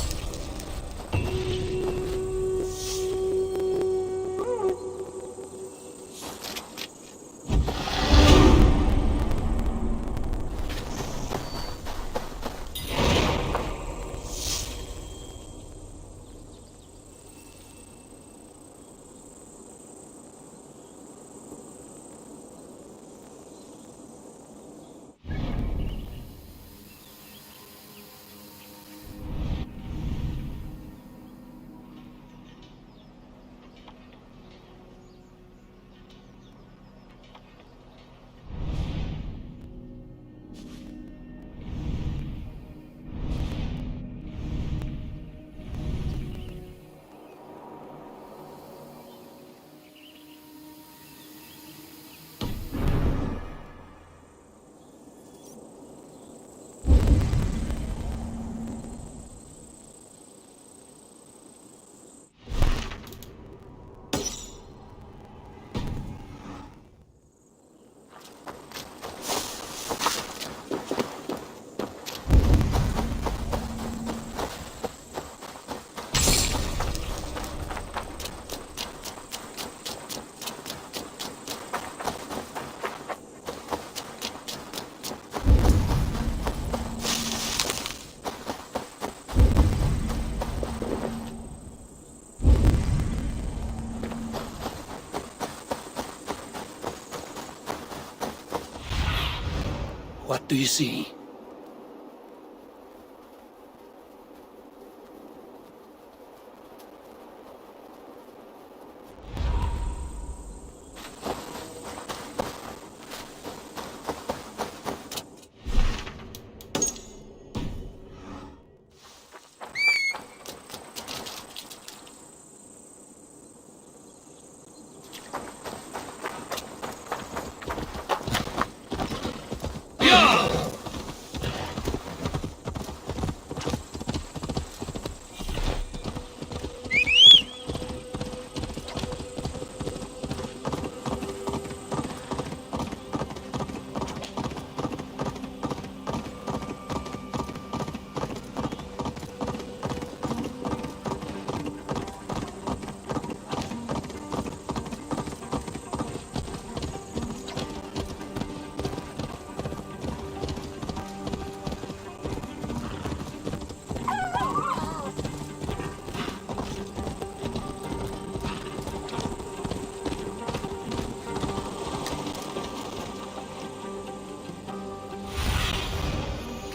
What do you see?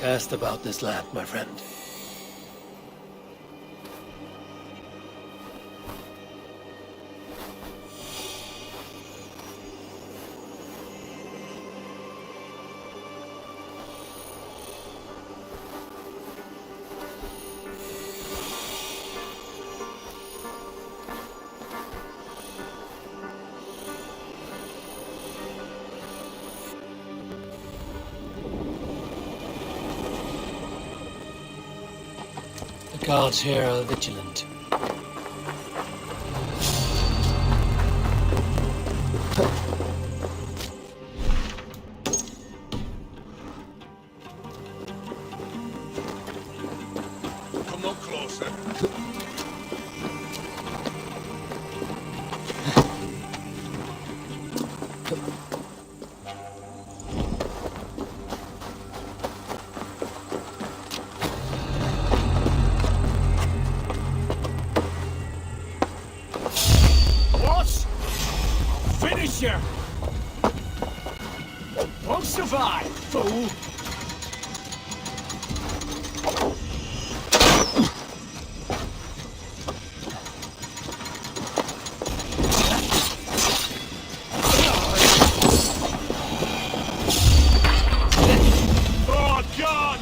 Cast about this land, my friend. The guards here are vigilant. Come no closer. What? I'll finish you! Won't survive, fool! Oh, God!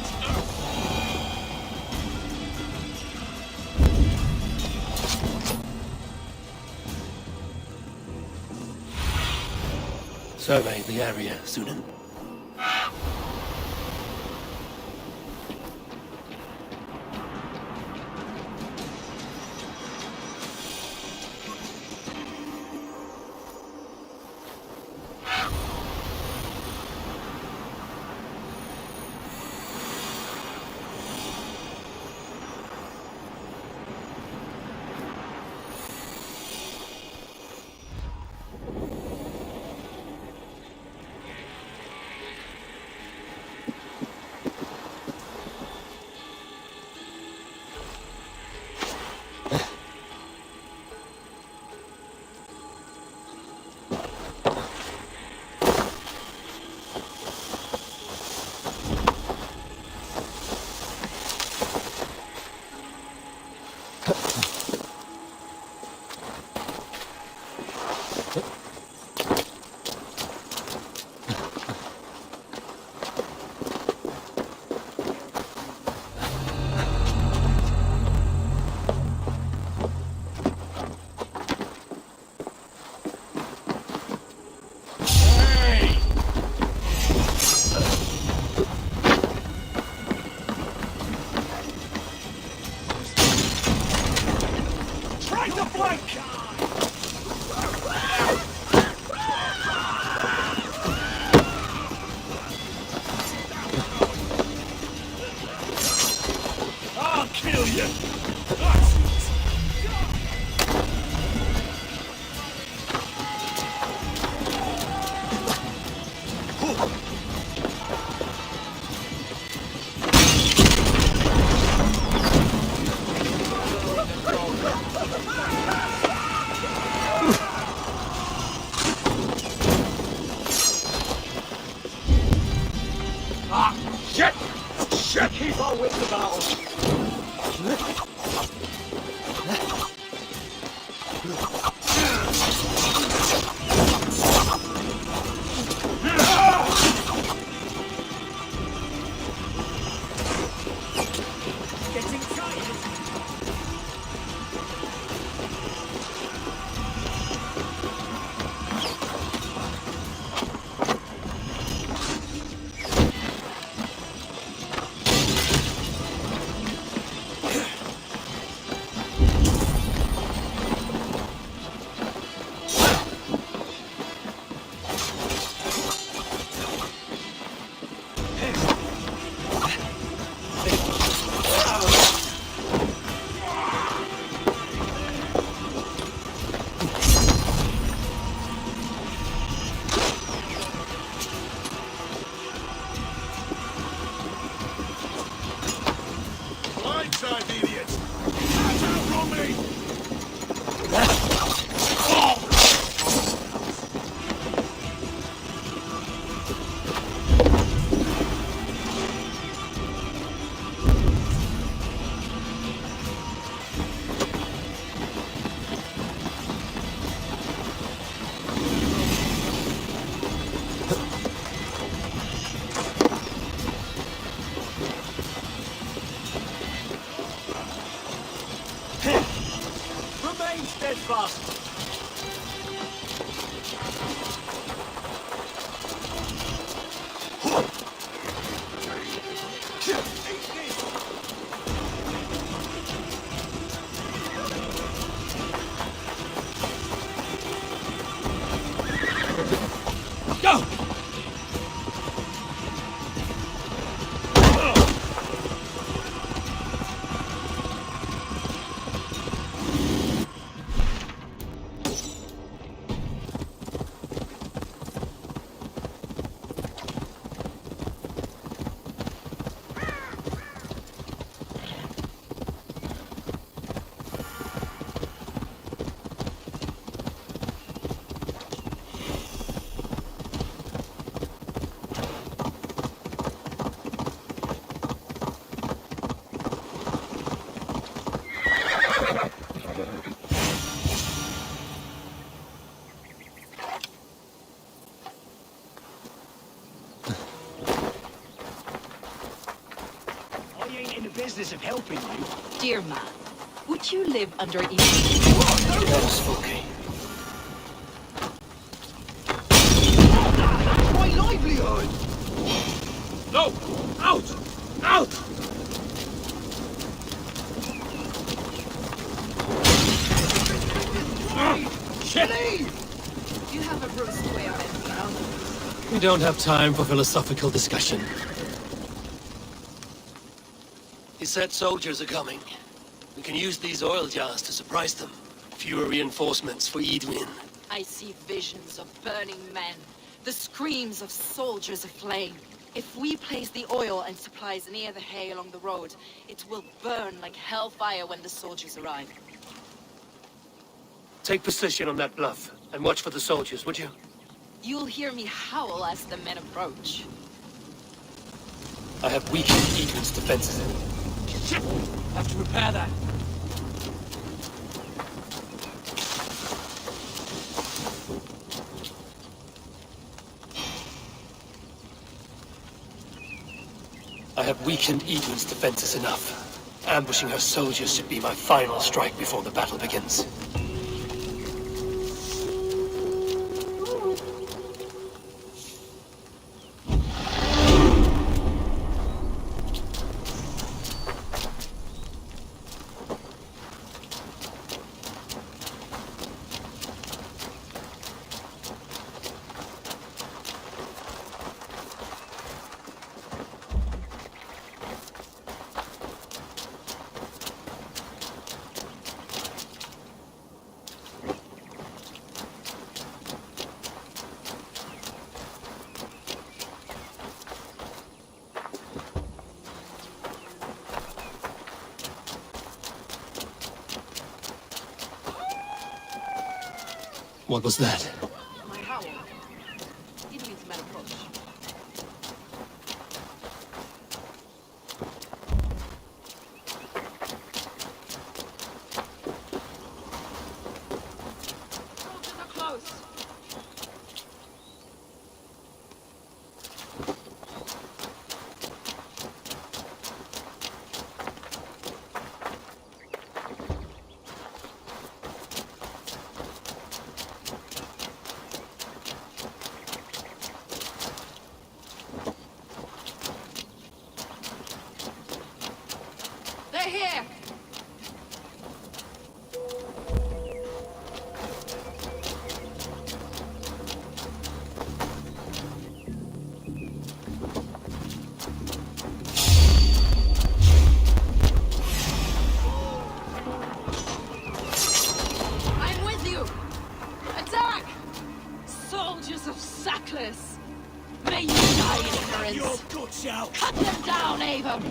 Survey the area, Cyne. Keep our wits about us. Getting tired. Steadfast. business of helping you. Dear man, would you live under evil? That is Fulke. My livelihood! No! Out! Out! Shit! You have a bruised way of it, you know. We don't have time for philosophical discussion. He said soldiers are coming. We can use these oil jars to surprise them. Fewer reinforcements for Edwin. I see visions of burning men, the screams of soldiers aflame. If we place the oil and supplies near the hay along the road, it will burn like hellfire when the soldiers arrive. Take position on that bluff, and watch for the soldiers, would you? You'll hear me howl as the men approach. I have weakened Edwin's defenses. Shit! Have to repair that. I have weakened Edwin's defenses enough. Ambushing her soldiers should be my final strike before the battle begins. What was that? My howl. It means men approach. Soldiers are close. They're here! I'm with you! Attack! Soldiers of Sackless! May you die in ignorance! Your guts out! Cut them down, Avon!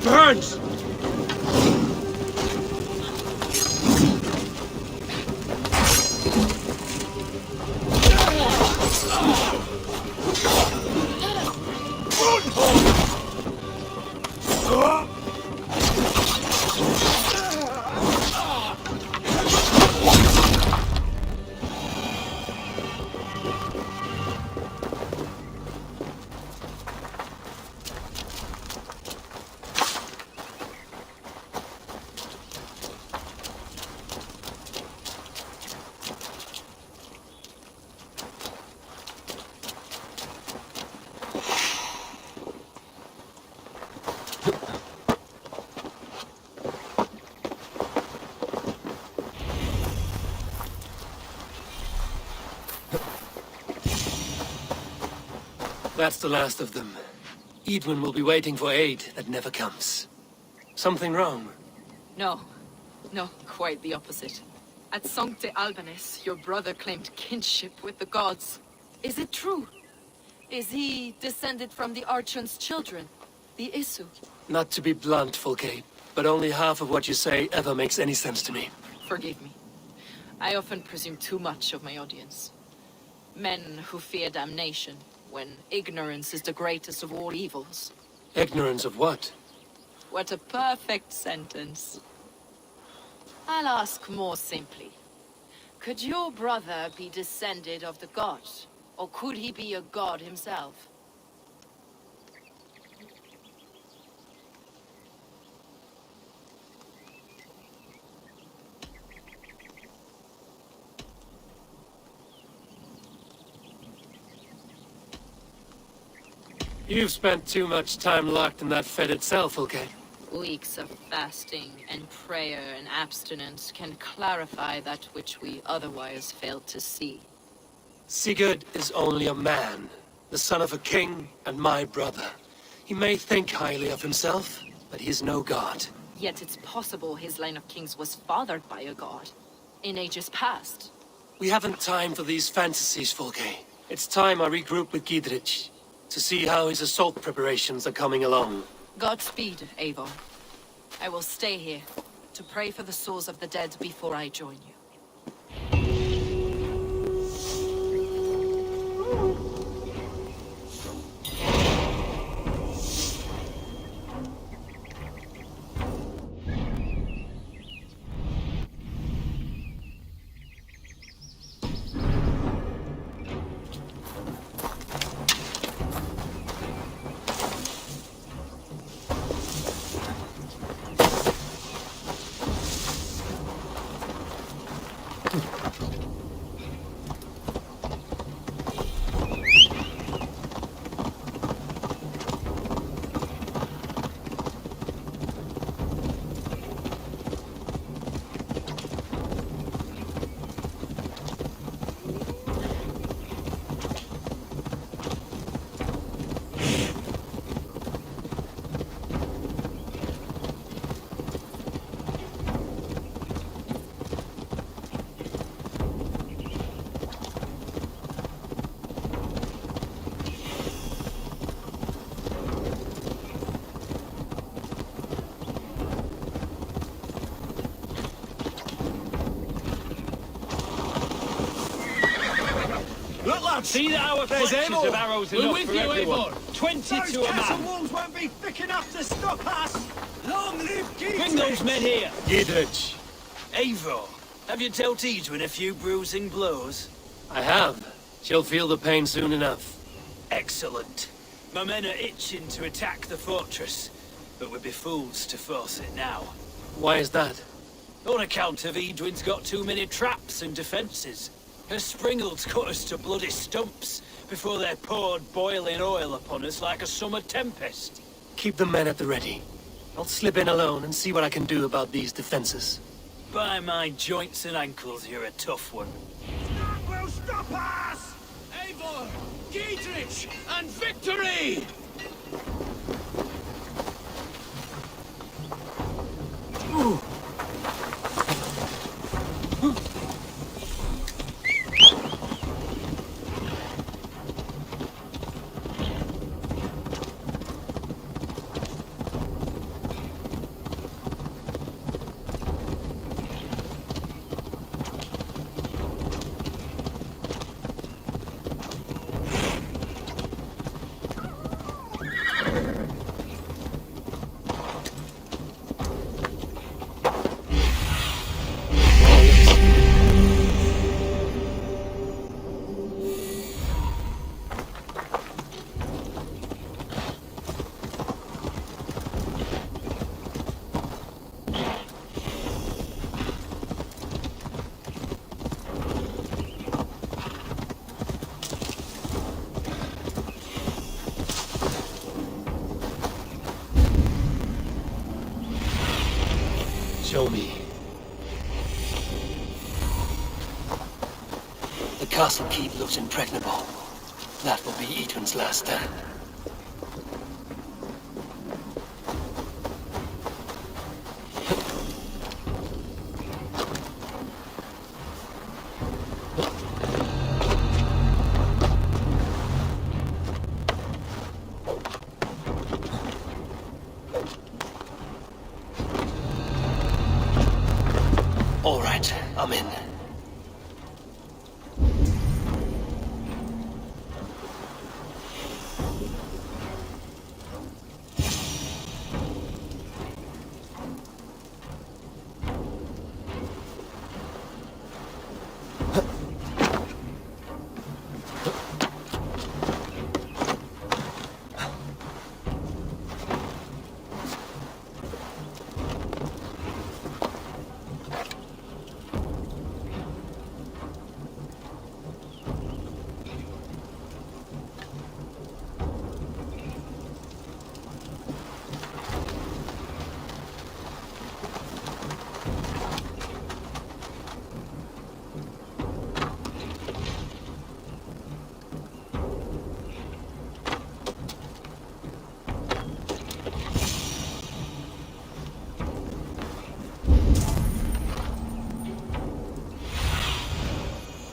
Burns! That's the last of them. Edwin will be waiting for aid that never comes. Something wrong? No. No, quite the opposite. At Sancte Albanes, your brother claimed kinship with the gods. Is it true? Is he descended from the Archon's children, the Isu? Not to be blunt, Fulke, but only half of what you say ever makes any sense to me. Forgive me. I often presume too much of my audience. Men who fear damnation, when ignorance is the greatest of all evils. Ignorance of what? What a perfect sentence. I'll ask more simply. Could your brother be descended of the gods? Or could he be a god himself? You've spent too much time locked in that fed itself, okay? Weeks of fasting and prayer and abstinence can clarify that which we otherwise fail to see. Sigurd is only a man, the son of a king and my brother. He may think highly of himself, but he is no god. Yet it's possible his line of kings was fathered by a god, in ages past. We haven't time for these fantasies, Fulke. It's time I regroup with Gidrich, to see how his assault preparations are coming along. Godspeed, Eivor. I will stay here, to pray for the souls of the dead before I join you. See that our fletchers of arrows enough for everyone. 20 to a man. Walls won't be thick enough to stop us! Long live Gidrich! Bring those men here. Gidrich. Eivor, have you dealt Edwin a few bruising blows? I have. She'll feel the pain soon enough. Excellent. My men are itching to attack the fortress, but we'd be fools to force it now. Why is that? On account of Edwin's got too many traps and defences. Her springalds cut us to bloody stumps before they poured boiling oil upon us like a summer tempest. Keep the men at the ready. I'll slip in alone and see what I can do about these defenses. By my joints and ankles, you're a tough one. That will stop us! Eivor, Gidrich, and victory! Ooh. Show me. The castle keep looks impregnable. That will be Edwin's last stand. All right, I'm in.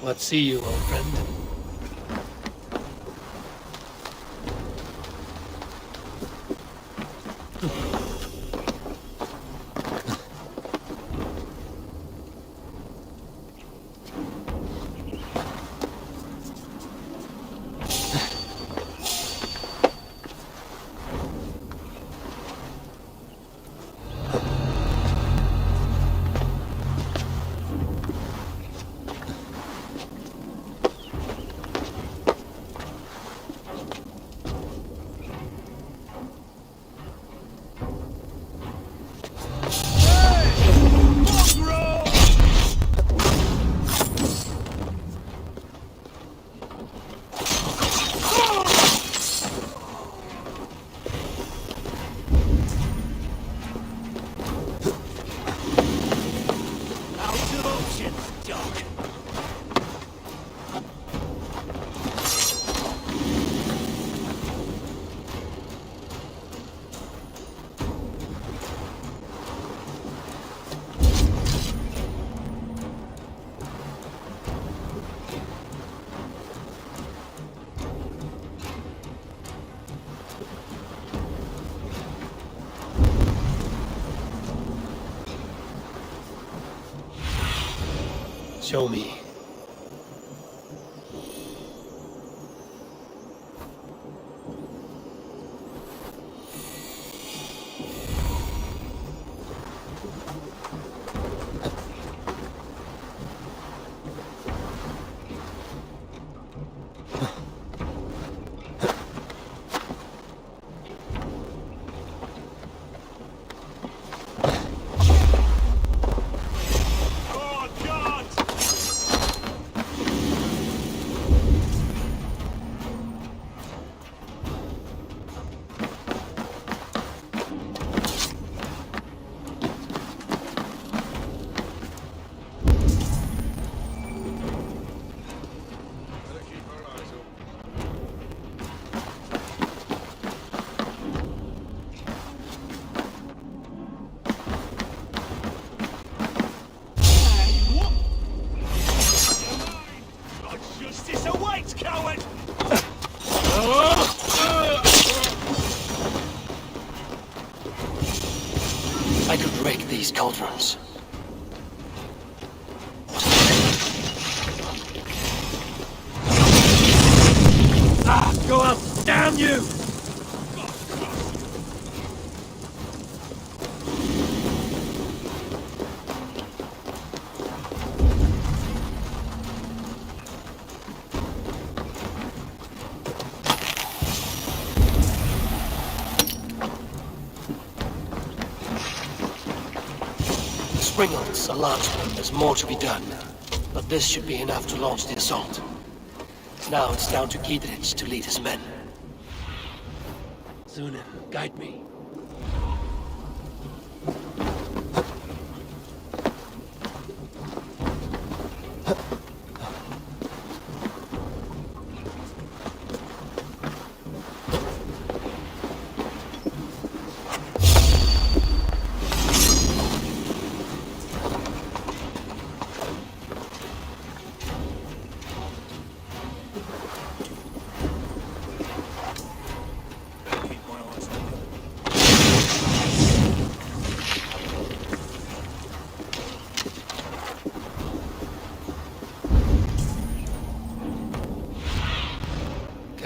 What see you, old friend? Show me. I could rake these cauldrons. Go up! Damn you! Springalds are large. There's more to be done. But this should be enough to launch the assault. Now it's down to Giedrich to lead his men. Cyne, guide me.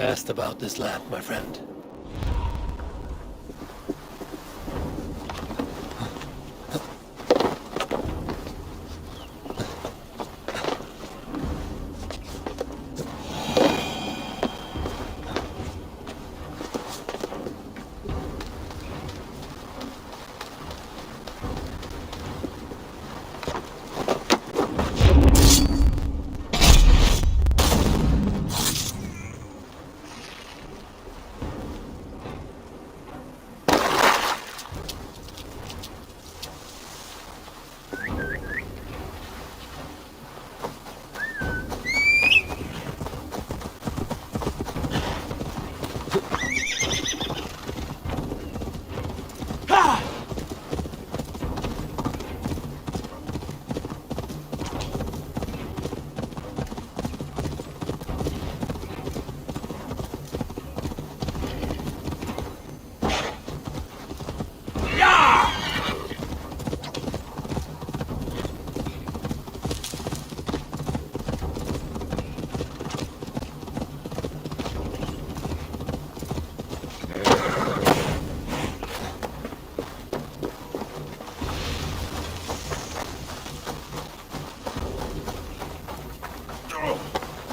asked about this land, my friend.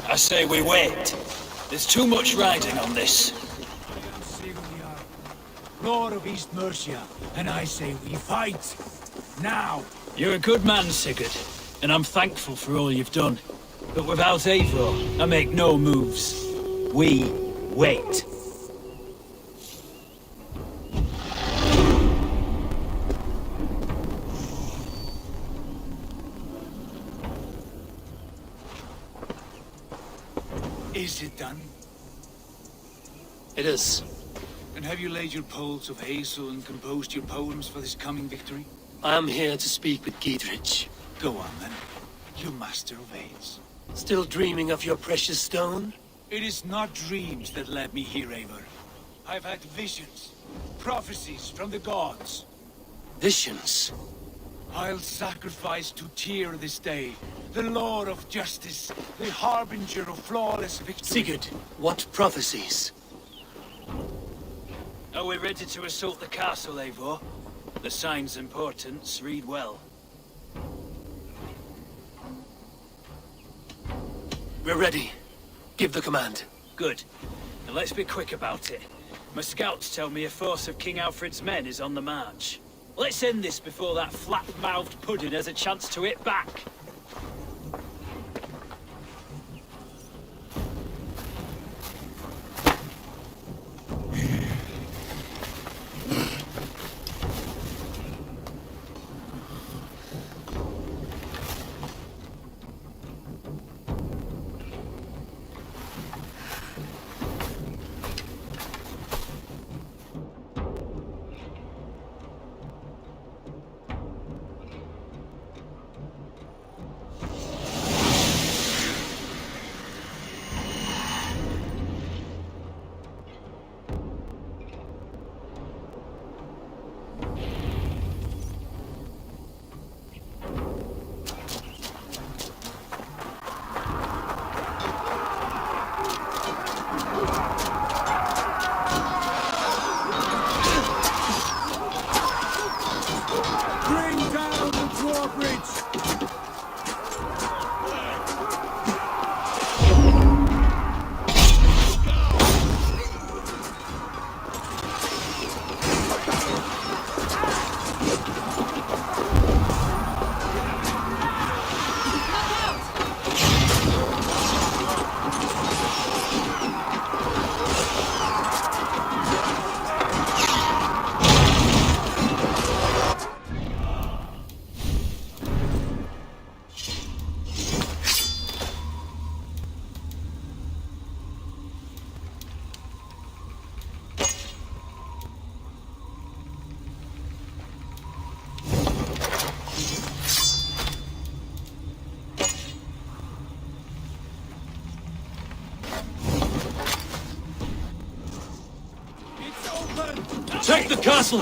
I say we wait. There's too much riding on this. Lord of East Mercia, and I say we fight. Now! You're a good man, Sigurd, and I'm thankful for all you've done. But without Eivor, I make no moves. We wait. Is it done? It is. And have you laid your poles of hazel and composed your poems for this coming victory? I am here to speak with Giedrich. Go on then, you master of Aes. Still dreaming of your precious stone? It is not dreams that led me here, Eivor. I've had visions, prophecies from the gods. Visions? I'll sacrifice to Tyr this day, the Lord of Justice, the harbinger of flawless victory. Sigurd, what prophecies? Are we ready to assault the castle, Eivor? The sign's importance, read well. We're ready. Give the command. Good. And let's be quick about it. My scouts tell me a force of King Aelfred's men is on the march. Let's end this before that flat-mouthed pudding has a chance to hit back. Take the castle!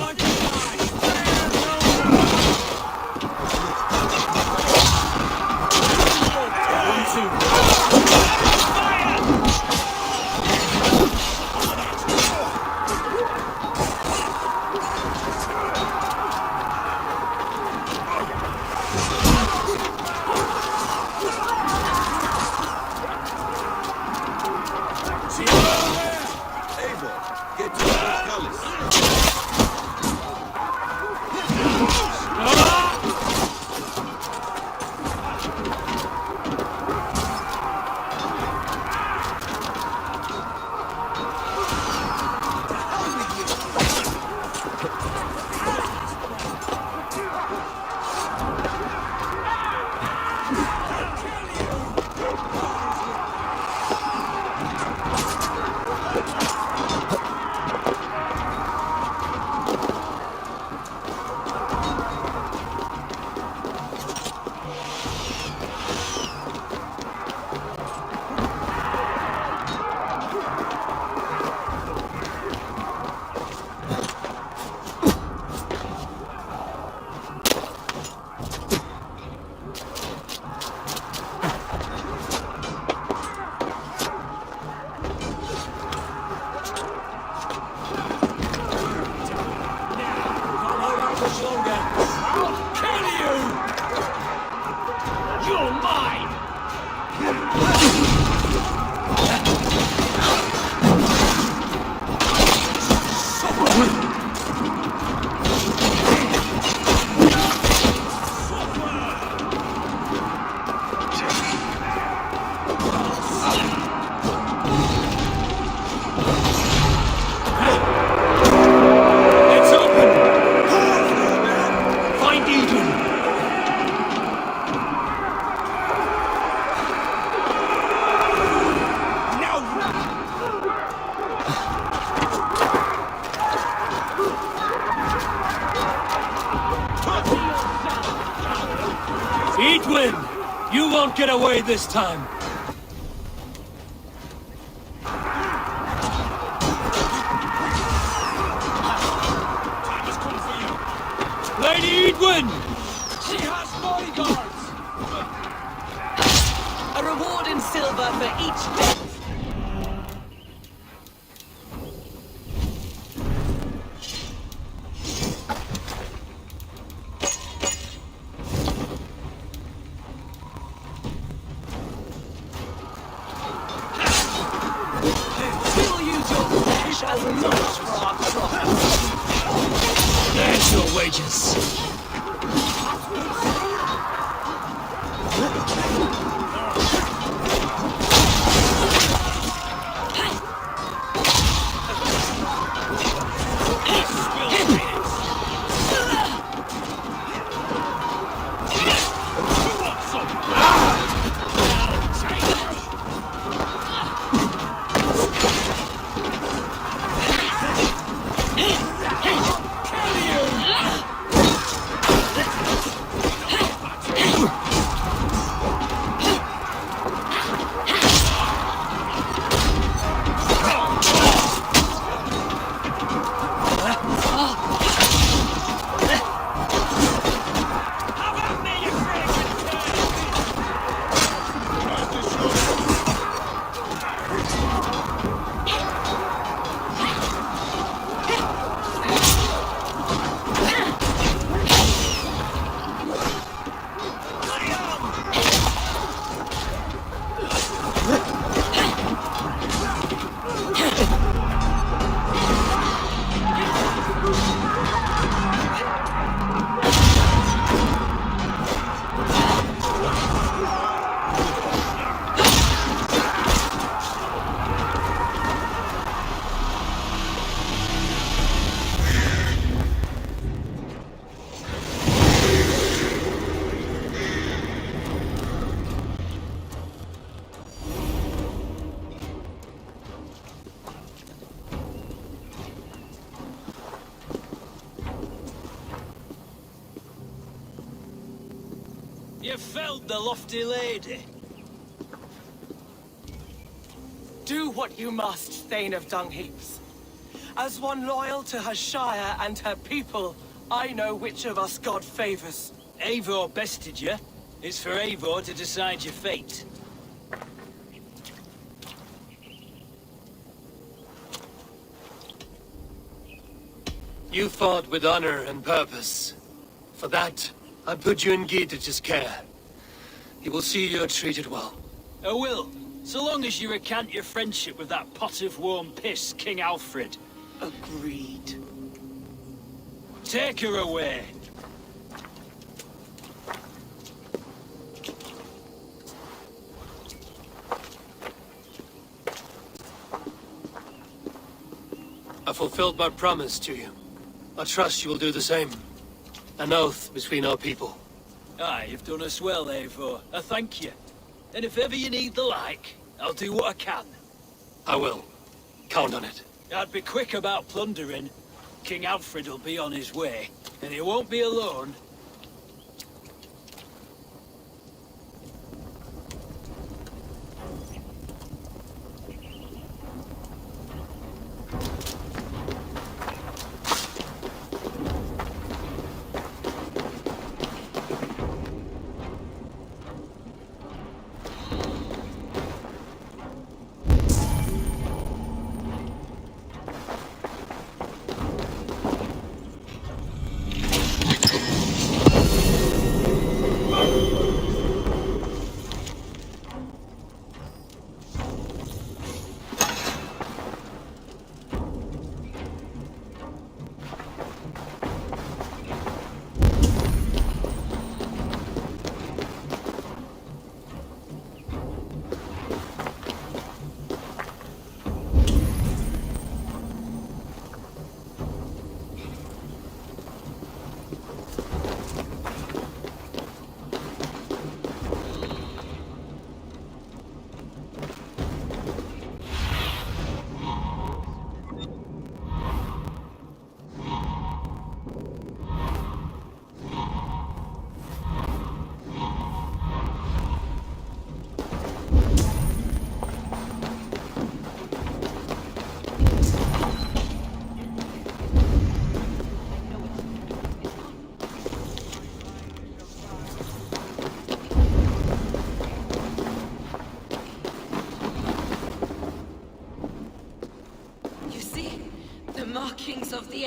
Edwin! You won't get away this time! Lady Edwin! She has bodyguards! A reward in silver for each death. We'll use your flesh as much for our profit. There's your wages. You felled the lofty lady. Do what you must, Thane of Dungheaps. As one loyal to her shire and her people, I know which of us God favors. Eivor bested you. It's for Eivor to decide your fate. You fought with honor and purpose. For that, I put you in Giedrich's care. He will see you're treated well. I will, so long as you recant your friendship with that pot of warm piss, King Aelfred. Agreed. Take her away. I fulfilled my promise to you. I trust you will do the same. An oath between our people. Aye, you've done us well, Eivor. I thank you. And if ever you need the like, I'll do what I can. I will. Count on it. I'd be quick about plundering. King Aelfred will be on his way, and he won't be alone.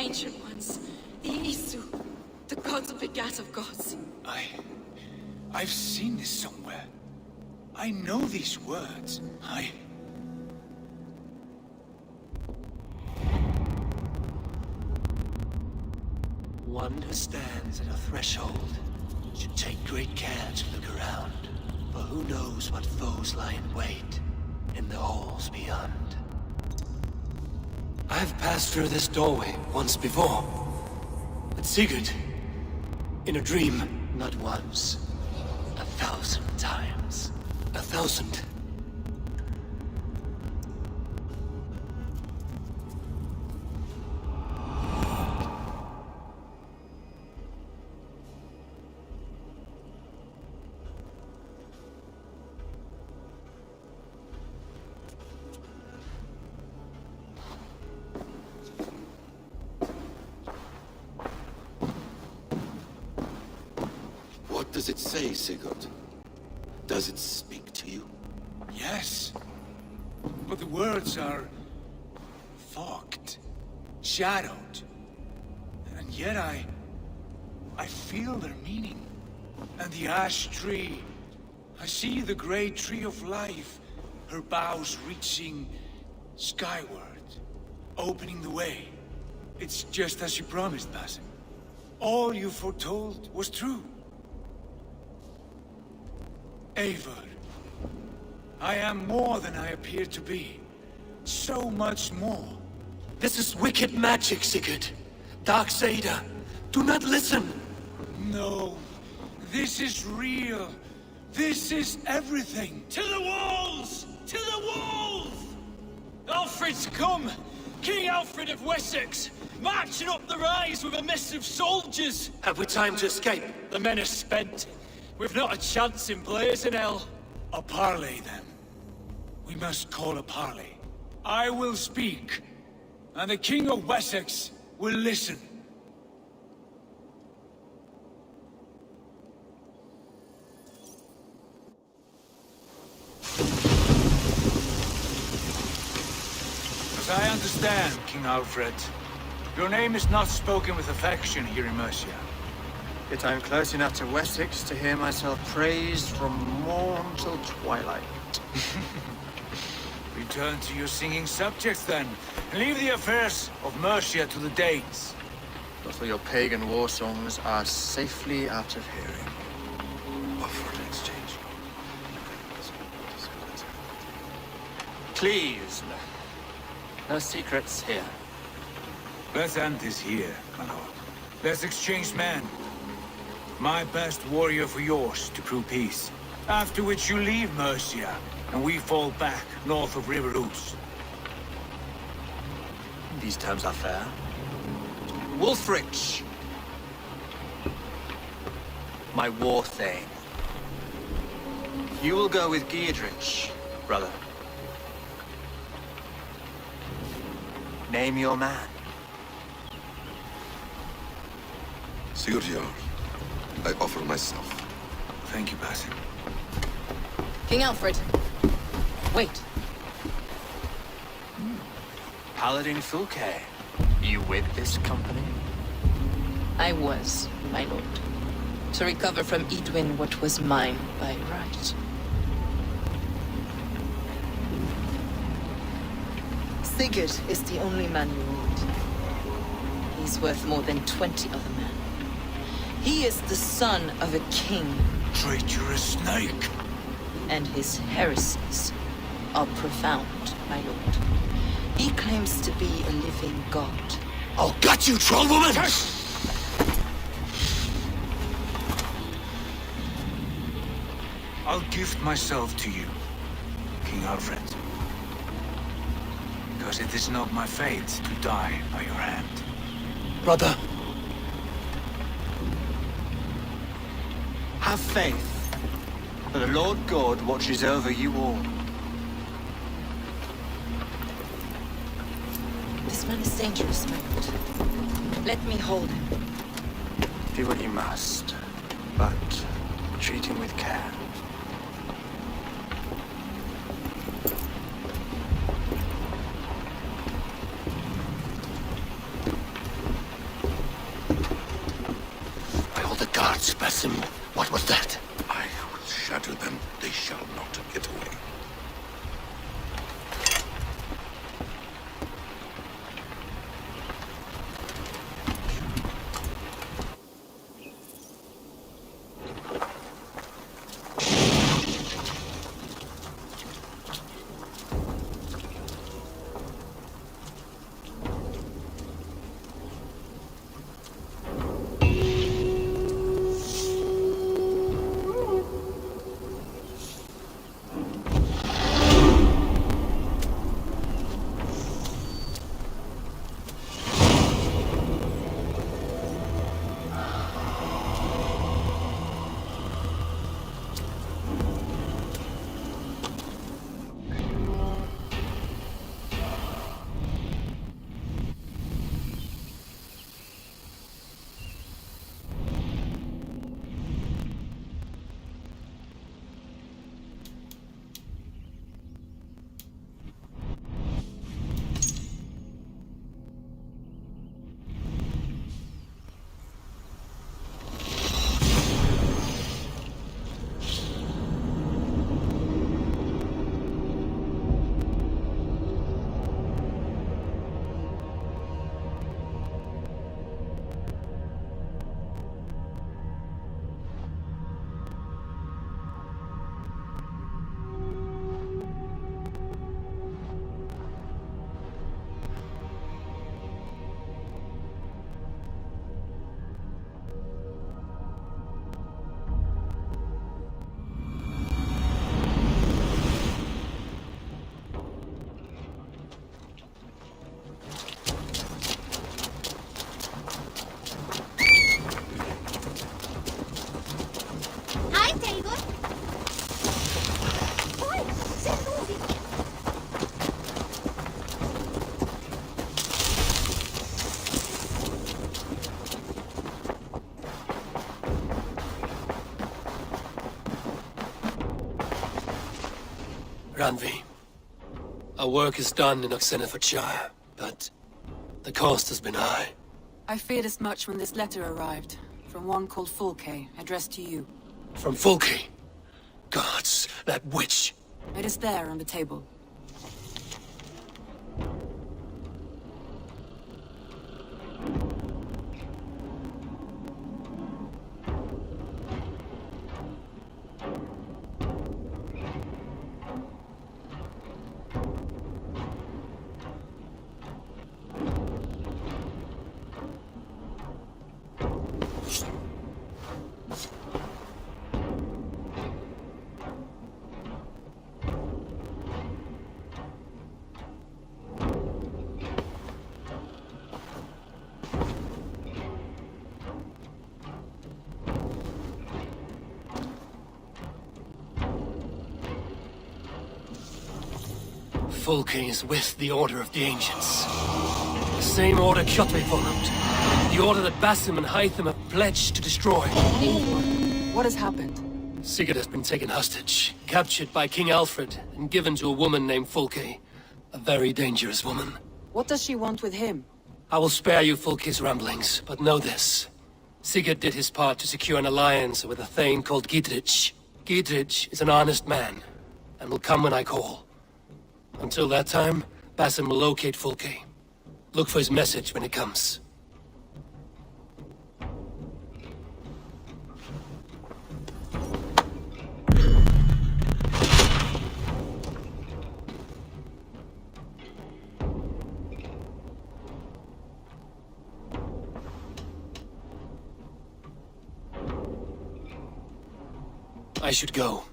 Ancient Ones, the Isu, the gods begat of gods. I've seen this somewhere. I know these words. One who stands at a threshold should take great care to look around, for who knows what foes lie in wait in the halls beyond. I've passed through this doorway once before, but Sigurd, in a dream, not once, 1,000 times. 1,000. What does it say, Sigurd? Does it speak to you? Yes. But the words are... fogged. Shadowed. And yet I feel their meaning. And the ash tree. I see the great tree of life. Her boughs reaching skyward. Opening the way. It's just as you promised, Basim. All you foretold was true. Eivor, I am more than I appear to be. So much more. This is wicked magic, Sigurd. Darksader, do not listen. No, this is real. This is everything. To the walls! To the walls! Alfred's come! King Alfred of Wessex! Marching up the rise with a mess of soldiers! Have we time to escape? The men are spent. We've not a chance in blazing hell. A parley, then. We must call a parley. I will speak, and the King of Wessex will listen. As I understand, King Alfred, your name is not spoken with affection here in Mercia. Yet I'm close enough to Wessex to hear myself praised from morn till twilight. Return to your singing subjects, then, and leave the affairs of Mercia to the Danes. But for your pagan war songs are safely out of hearing. Offer an exchange. Please, no secrets here. Let's end this here, my lord. Let's exchange men. My best warrior for yours to prove peace. After which you leave Mercia, and we fall back north of River Ouse. These terms are fair. Wulfrich! My war thane. You will go with Giedrich, brother. Name your man. Sigurd Jarl, I offer myself. Thank you, Basim. King Alfred. Wait. Paladin Fulke, you with this company? I was, my lord. To recover from Edwin what was mine by right. Sigurd is the only man you need. He's worth more than 20 other men. He is the son of a king. Traitorous snake! And his heresies are profound, my lord. He claims to be a living god. Oh, got you, troll woman! I'll gift myself to you, King Alfred. Because it is not my fate to die by your hand. Brother, Have faith, for the Lord God watches over you all. This man is dangerous, my lord. Let me hold him. Do what you must, but treat him with care. Basim, what was that? I will shatter them. They shall not get away. Ranvi, our work is done in Oxenefordscire, but the cost has been high. I feared as much when this letter arrived, from one called Fulke, addressed to you. From Fulke? Gods, that witch! It is there on the table. Fulke is with the Order of the Ancients. The same order Kjotve followed. The order that Basim and Hytham have pledged to destroy. What has happened? Sigurd has been taken hostage, captured by King Aelfred, and given to a woman named Fulke. A very dangerous woman. What does she want with him? I will spare you Fulke's ramblings, but know this. Sigurd did his part to secure an alliance with a thane called Gidrich. Gidrich is an honest man, and will come when I call. Until that time, Basim will locate Fulke. Look for his message when it comes. I should go.